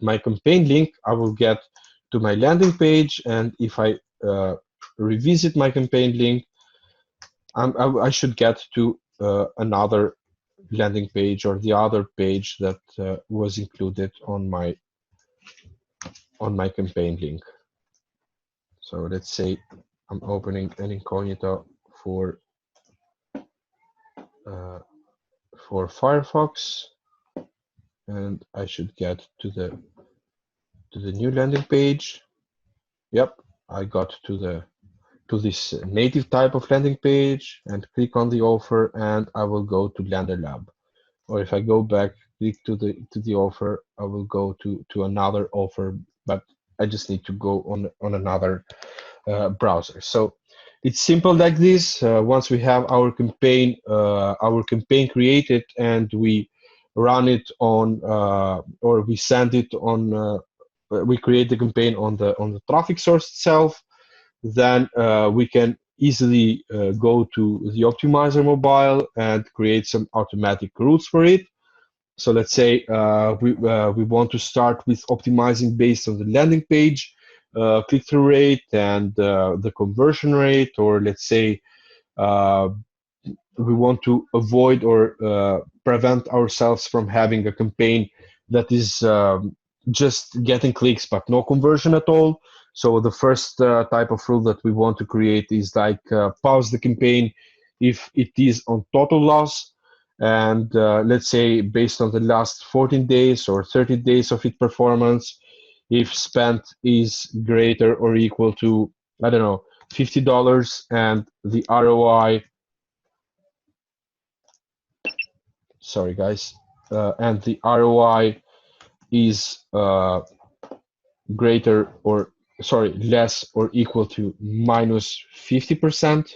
my campaign link, I will get to my landing page, and if I revisit my campaign link, I should get to another landing page or the other page that was included on my campaign link. So let's say I'm opening an incognito for Firefox, and I should get to the new landing page. Yep, I got to this native type of landing page and click on the offer, and I will go to LanderLab. Or if I go back, click to the offer, I will go to another offer, but I just need to go on another browser. So it's simple like this. Once we have our campaign created and we run it on or we send it on we create the campaign on the traffic source itself, then we can easily go to the optimizer mobile and create some automatic rules for it. So let's say we want to start with optimizing based on the landing page click-through rate and the conversion rate, or let's say uh, we want to avoid or prevent ourselves from having a campaign that is just getting clicks but no conversion at all. So the first type of rule that we want to create is like pause the campaign if it is on total loss, and let's say based on the last 14 days or 30 days of its performance, if spent is greater or equal to, I don't know, $50 and the ROI, sorry guys, and the ROI is greater or, sorry, less or equal to minus 50%,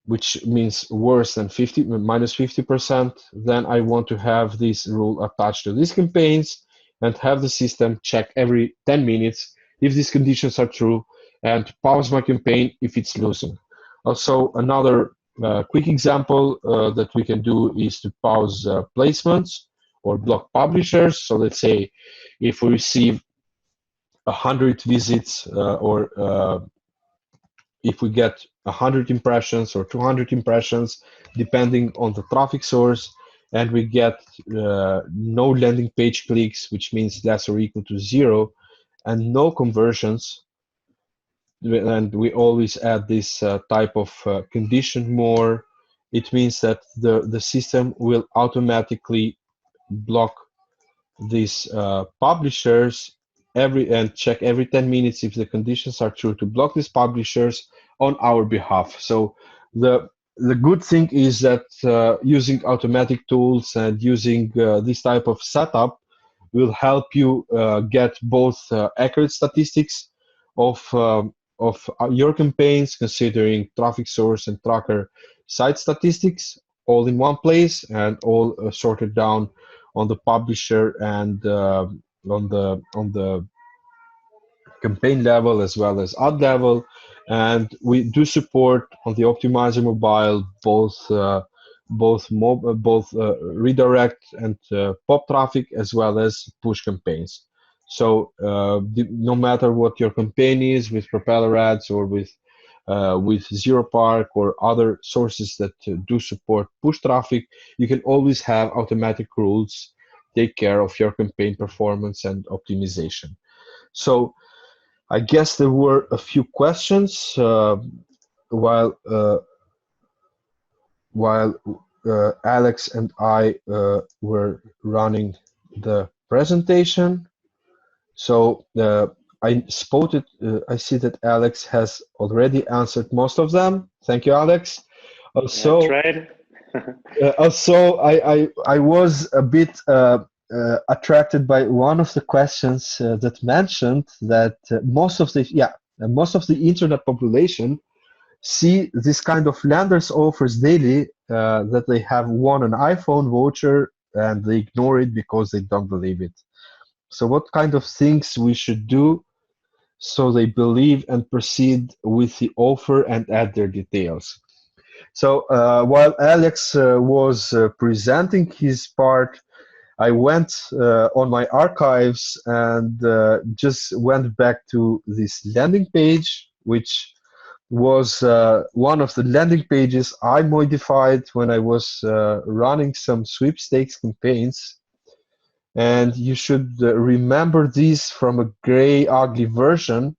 which means worse than 50, minus 50%, then I want to have this rule attached to these campaigns and have the system check every 10 minutes if these conditions are true and pause my campaign if it's losing. Also, another quick example that we can do is to pause placements or block publishers. So let's say if we receive 100 visits or if we get 100 impressions or 200 impressions, depending on the traffic source, and we get no landing page clicks, which means less or equal to 0, and no conversions, and we always add this type of condition more, it means that the system will automatically block these publishers and check every 10 minutes if the conditions are true to block these publishers on our behalf. So the good thing is that using automatic tools and using this type of setup will help you get both accurate statistics of your campaigns, considering traffic source and tracker site statistics all in one place and all sorted down on the publisher and on the campaign level as well as ad level. And we do support on the optimizer mobile both redirect and pop traffic as well as push campaigns. So no matter what your campaign is with propeller ads or with ZeroPark or other sources that do support push traffic, you can always have automatic rules take care of your campaign performance and optimization. So I guess there were a few questions while Alex and I were running the presentation. So I see that Alex has already answered most of them. Thank you, Alex. Yeah, Also, tried. I was a bit attracted by one of the questions that mentioned that most of the internet population see this kind of landers offers daily, that they have won an iPhone voucher and they ignore it because they don't believe it. So what kind of things we should do so they believe and proceed with the offer and add their details. So while Alex was presenting his part, I went on my archives and just went back to this landing page, which was one of the landing pages I modified when I was running some sweepstakes campaigns. And you should remember these from a gray, ugly version.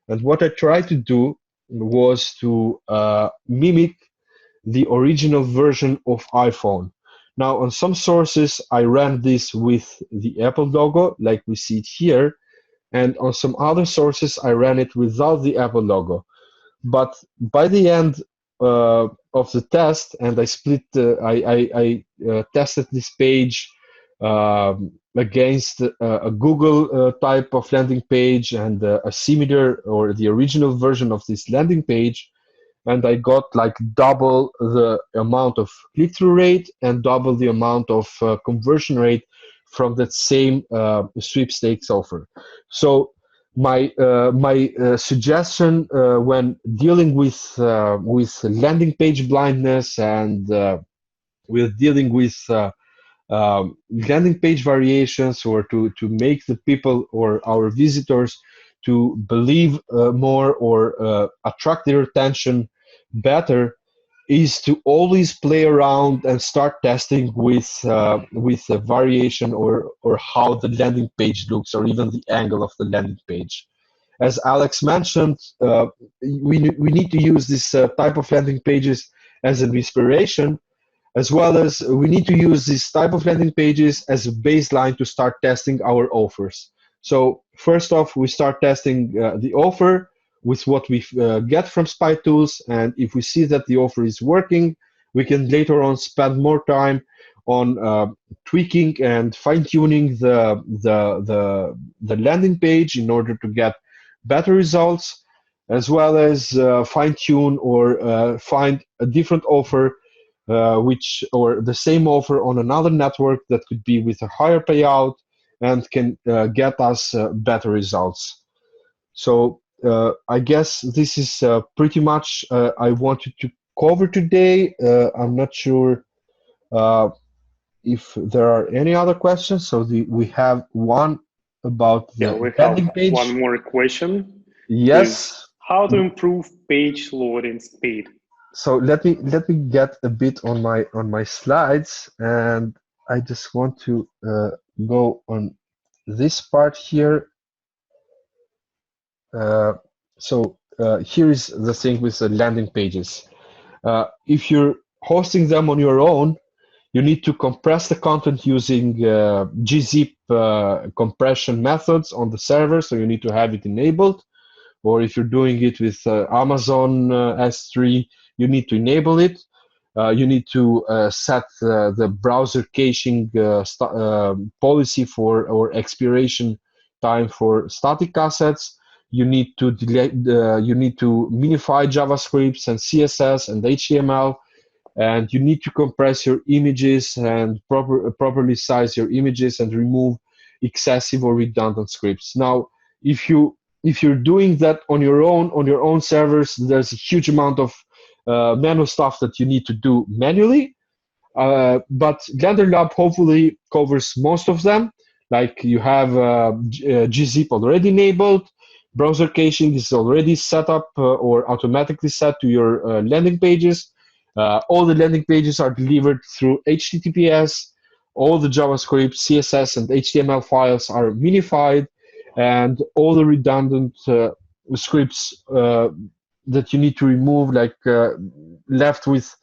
And what I tried to do was to mimic the original version of iPhone. Now, on some sources, I ran this with the Apple logo, like we see it here, and on some other sources, I ran it without the Apple logo. But by the end of the test, and I split, I tested this page against a Google type of landing page and a similar or the original version of this landing page, and I got like double the amount of click-through rate and double the amount of conversion rate from that same sweepstakes offer. So my suggestion when dealing with landing page blindness and with dealing with landing page variations, or to make the people or our visitors to believe more or attract their attention better, is to always play around and start testing with a variation or how the landing page looks, or even the angle of the landing page. As Alex mentioned, we need to use this type of landing pages as an inspiration, as well as we need to use this type of landing pages as a baseline to start testing our offers. So first off, we start testing the offer with what we get from Spy Tools, and if we see that the offer is working, we can later on spend more time on tweaking and fine-tuning the landing page in order to get better results, as well as fine-tune or find a different offer which or the same offer on another network that could be with a higher payout and can get us better results. So I guess this is pretty much I wanted to cover today. I'm not sure if there are any other questions. So we have one about Yeah, the we have landing one page. more question. Is Yes. how to improve page loading speed? So let me get a bit on my slides, and I just want to go on this part here. Here is the thing with the landing pages. If you're hosting them on your own, you need to compress the content using gzip compression methods on the server, so you need to have it enabled. Or if you're doing it with Amazon S3, you need to enable it. You need to set the browser caching policy for or expiration time for static assets. You need to you need to minify JavaScript and CSS and HTML, and you need to compress your images and properly size your images and remove excessive or redundant scripts. Now, if you're doing that on your own servers, there's a huge amount of manual stuff that you need to do manually. But LanderLab hopefully covers most of them. Like you have gzip already enabled, browser caching is already set up or automatically set to your landing pages. All the landing pages are delivered through HTTPS. All the JavaScript, CSS, and HTML files are minified, and all the redundant scripts that you need to remove, like left with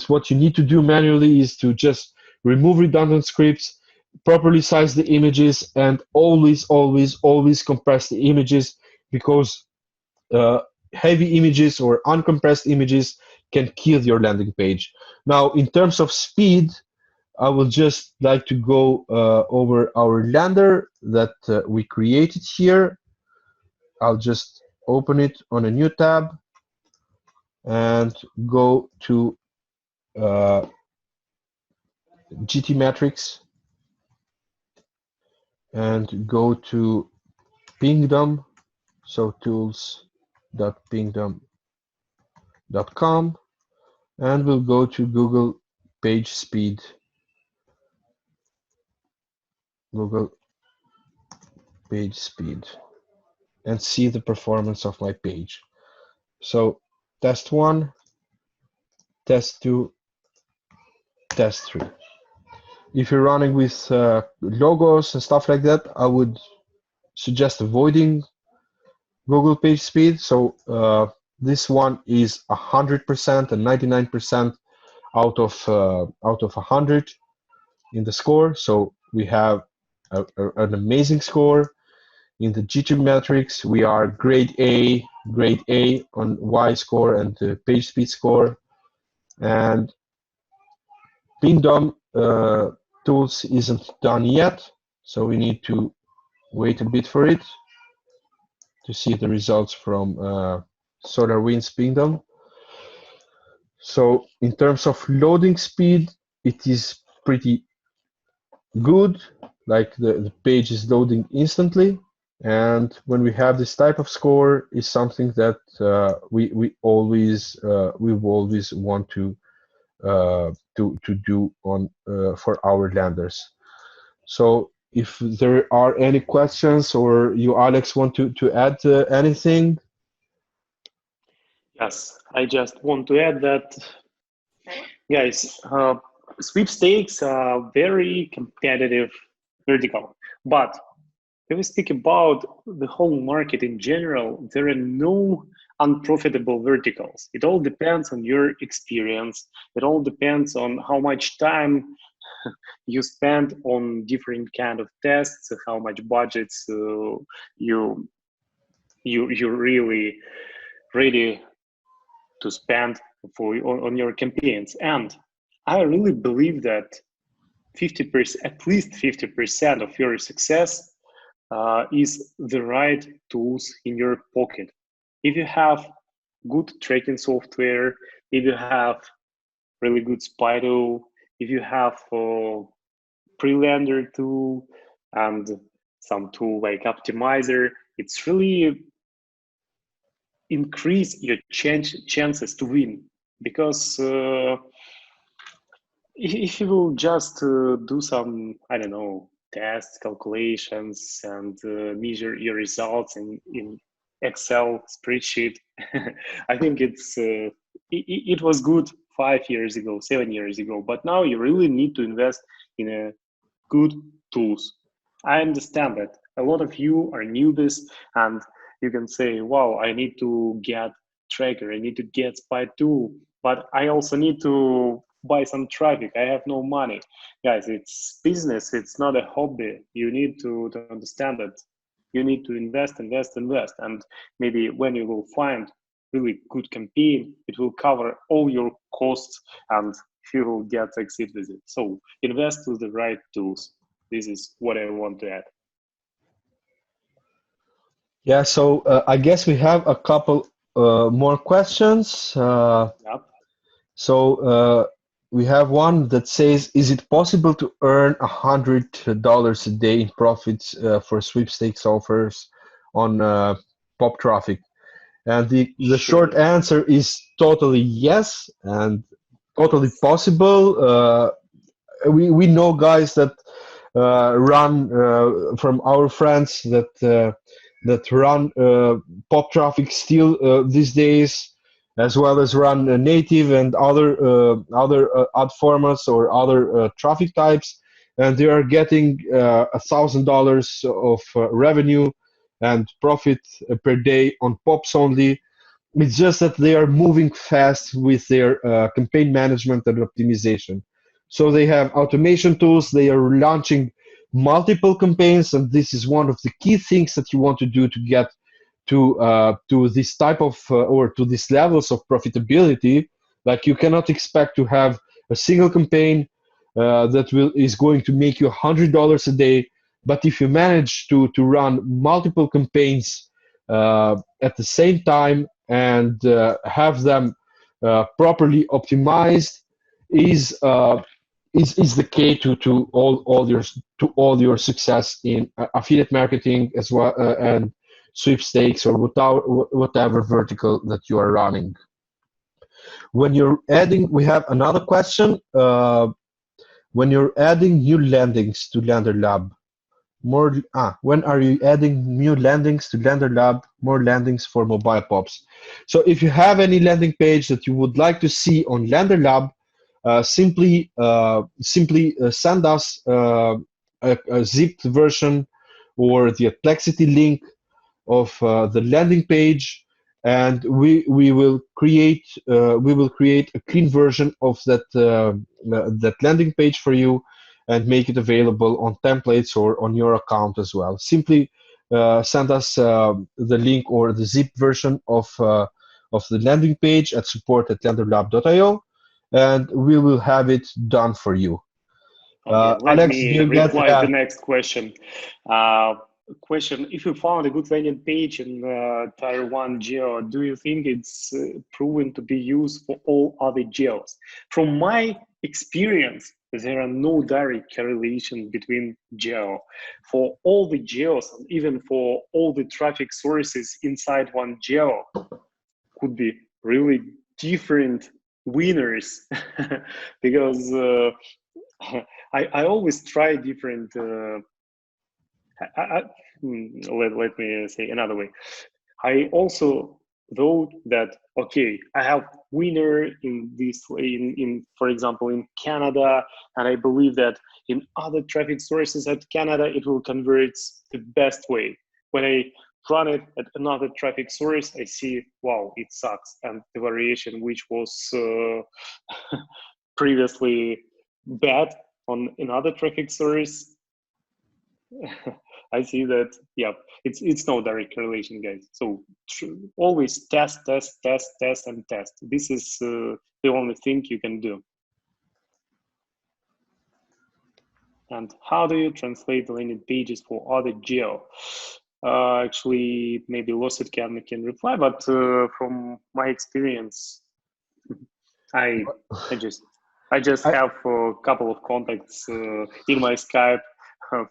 what you need to do manually, is to just remove redundant scripts, properly size the images, and always, always, always compress the images, because uh, heavy images or uncompressed images can kill your landing page. Now, in terms of speed, I will just like to go over our lander that we created here. I'll just open it on a new tab and go to GTmetrix and go to Pingdom So tools.pingdom.com, and we'll go to Google Page Speed, Google Page Speed, and see the performance of my page. So test 1, test 2, test 3. If you're running with logos and stuff like that, I would suggest avoiding Google Page Speed. So this one is 100% and 99% out of 100 in the score. So we have an amazing score. In the G2 metrics, we are grade A on Y score and the page speed score. And Pingdom tools isn't done yet, so we need to wait a bit for it to see the results from SolarWinds Pingdom. So in terms of loading speed, it is pretty good, like the page is loading instantly. And when we have this type of score, is something that we always want to do on for our landers. So if there are any questions, or you, Alex, want to add anything? Yes, I just want to add that, guys, sweepstakes are very competitive vertical. But if we speak about the whole market in general, there are no unprofitable verticals. It all depends on your experience. It all depends on how much time you spend on different kind of tests, how much budgets you you're really ready to spend on your campaigns. And I really believe that 50%, at least 50% of your success is the right tools in your pocket. If you have good tracking software, if you have really good spy tool, if you have a pre-lander tool and some tool like Optimizer, it's really increase your chances to win. Because if you will just do some, I don't know, tests, calculations, and measure your results in Excel spreadsheet, I think it was good 5 years ago, 7 years ago, but now you really need to invest in a good tools. I understand that a lot of you are newbies, and you can say, wow, I need to get tracker, I need to get spy tool, but I also need to buy some traffic. I have no money. Guys, it's business, it's not a hobby. You need to understand that you need to invest. And maybe when you will find really good campaign, it will cover all your costs and you will get succeed with it. So invest with the right tools. This is what I want to add. Yeah, so I guess we have a couple more questions. Yep. So we have one that says, is it possible to earn $100 a day in profits for sweepstakes offers on pop traffic? And the short Sure. answer is totally yes, and totally Yes. possible. We know guys that run from our friends that run pop traffic still these days, as well as run native and other ad formats or other traffic types, and they are getting $1,000 of revenue and profit per day on pops only. It's just that they are moving fast with their campaign management and optimization. So they have automation tools, they are launching multiple campaigns, and this is one of the key things that you want to do to get to this type of or to these levels of profitability. Like, you cannot expect to have a single campaign that is going to make you $100 a day, but if you manage to run multiple campaigns at the same time and have them properly optimized, is is the key to all your success in affiliate marketing as well, and sweepstakes, or whatever vertical that you are running. When you're adding, we have another question. When you're adding new landings to LanderLab, when are you adding new landings to LanderLab, more landings for mobile pops? So if you have any landing page that you would like to see on LanderLab, simply send us a zipped version or the Adplexity link of the landing page, and we will create a clean version of that landing page for you and make it available on templates or on your account as well. Simply send us the link or the zip version of the landing page at support@LanderLab.io, and we will have it done for you. Okay, let Alex, do me you get reply the next question. If you found a good landing page in Tier 1 geo, do you think it's proven to be used for all other geos? From my experience, there are no direct correlation between geo. For all the geos, even for all the traffic sources inside one geo, could be really different winners because I always try different. Let me say another way. I also thought that okay, I have winner in this in for example in Canada, and I believe that in other traffic sources at Canada it will convert the best way. When I run it at another traffic source, I see wow, it sucks, and the variation which was previously bad on another traffic source, I see that, yeah, it's no direct correlation, guys. So always test, and test. This is the only thing you can do. And how do you translate the landing pages for other geo? Actually, maybe Lawsuit can reply, but from my experience, I just have a couple of contacts in my Skype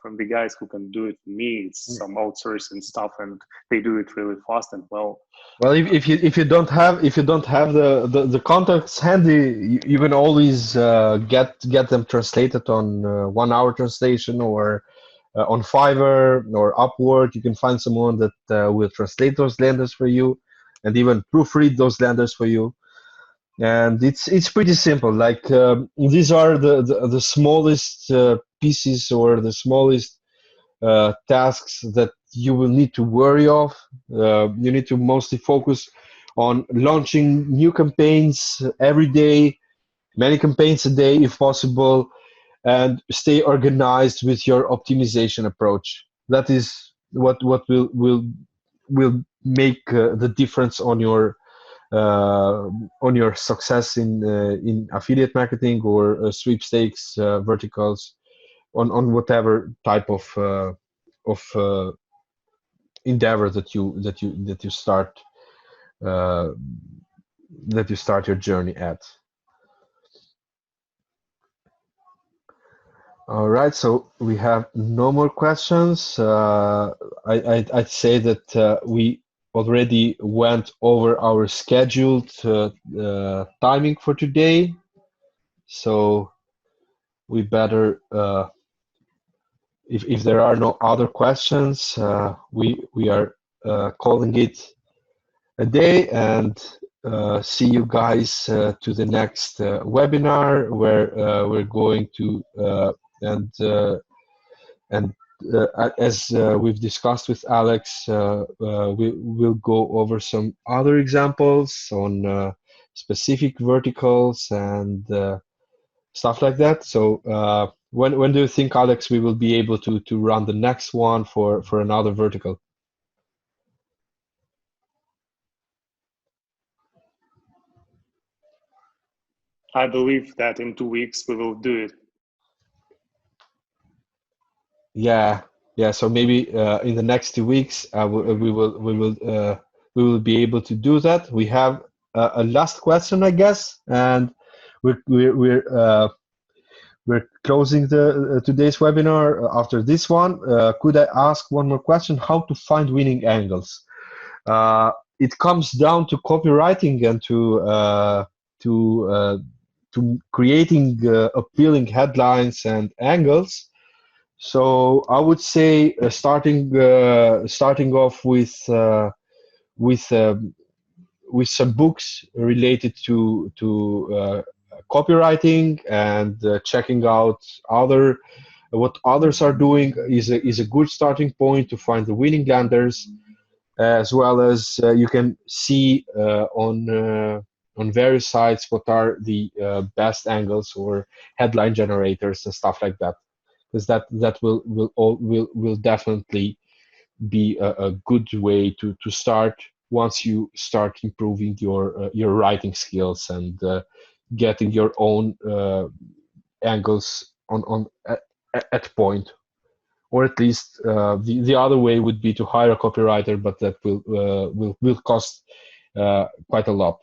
from the guys who can do it for me. It's some outsourcing stuff, and they do it really fast and well. Well, if you don't have the contacts handy, you can always get them translated on 1 hour translation or on Fiverr or Upwork. You can find someone that will translate those landers for you and even proofread those landers for you. And it's pretty simple. Like these are the smallest pieces or the smallest tasks that you will need to worry of. You need to mostly focus on launching new campaigns every day, many campaigns a day if possible, and stay organized with your optimization approach. That is what will make the difference on your success in affiliate marketing or sweepstakes verticals on whatever type of endeavor that you start uh, your journey at. All right, so we have no more questions. I'd say that we already went over our scheduled timing for today, so we better if there are no other questions, we are calling it a day, and see you guys to the next webinar where we're going to and as we've discussed with Alex, we will go over some other examples on specific verticals and stuff like that. So when do you think, Alex, we will be able to run the next one for another vertical? I believe that in 2 weeks we will do it. Yeah. So maybe in the next 2 weeks, we will be able to do that. We have a last question, I guess, and we're we're closing the today's webinar. After this one, could I ask one more question? How to find winning angles? It comes down to copywriting and to to creating appealing headlines and angles. So I would say starting off with with some books related to copywriting and checking out other what others are doing is a good starting point to find the winning landers, as well as you can see on various sites what are the best angles or headline generators and stuff like that, because that will definitely be a good way to start once you start improving your writing skills and getting your own angles on at point, or at least the other way would be to hire a copywriter, but that will cost quite a lot.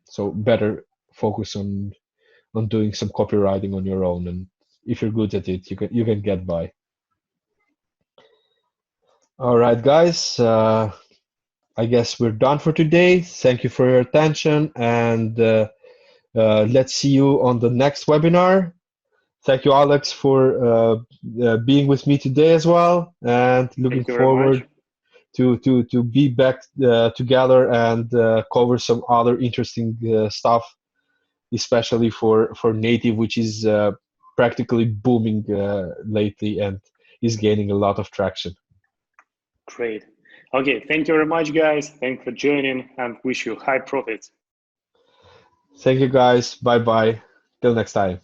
So better focus on doing some copywriting on your own, and if you're good at it, you can get by. All right, guys. I guess we're done for today. Thank you for your attention, and let's see you on the next webinar. Thank you, Alex, for being with me today as well, and looking Thank you very much. forward to be back together and cover some other interesting stuff, especially for native, which is practically booming lately and is gaining a lot of traction. Great. Okay, thank you very much, guys. Thanks for joining and wish you high profits. Thank you, guys. Bye bye. Till next time.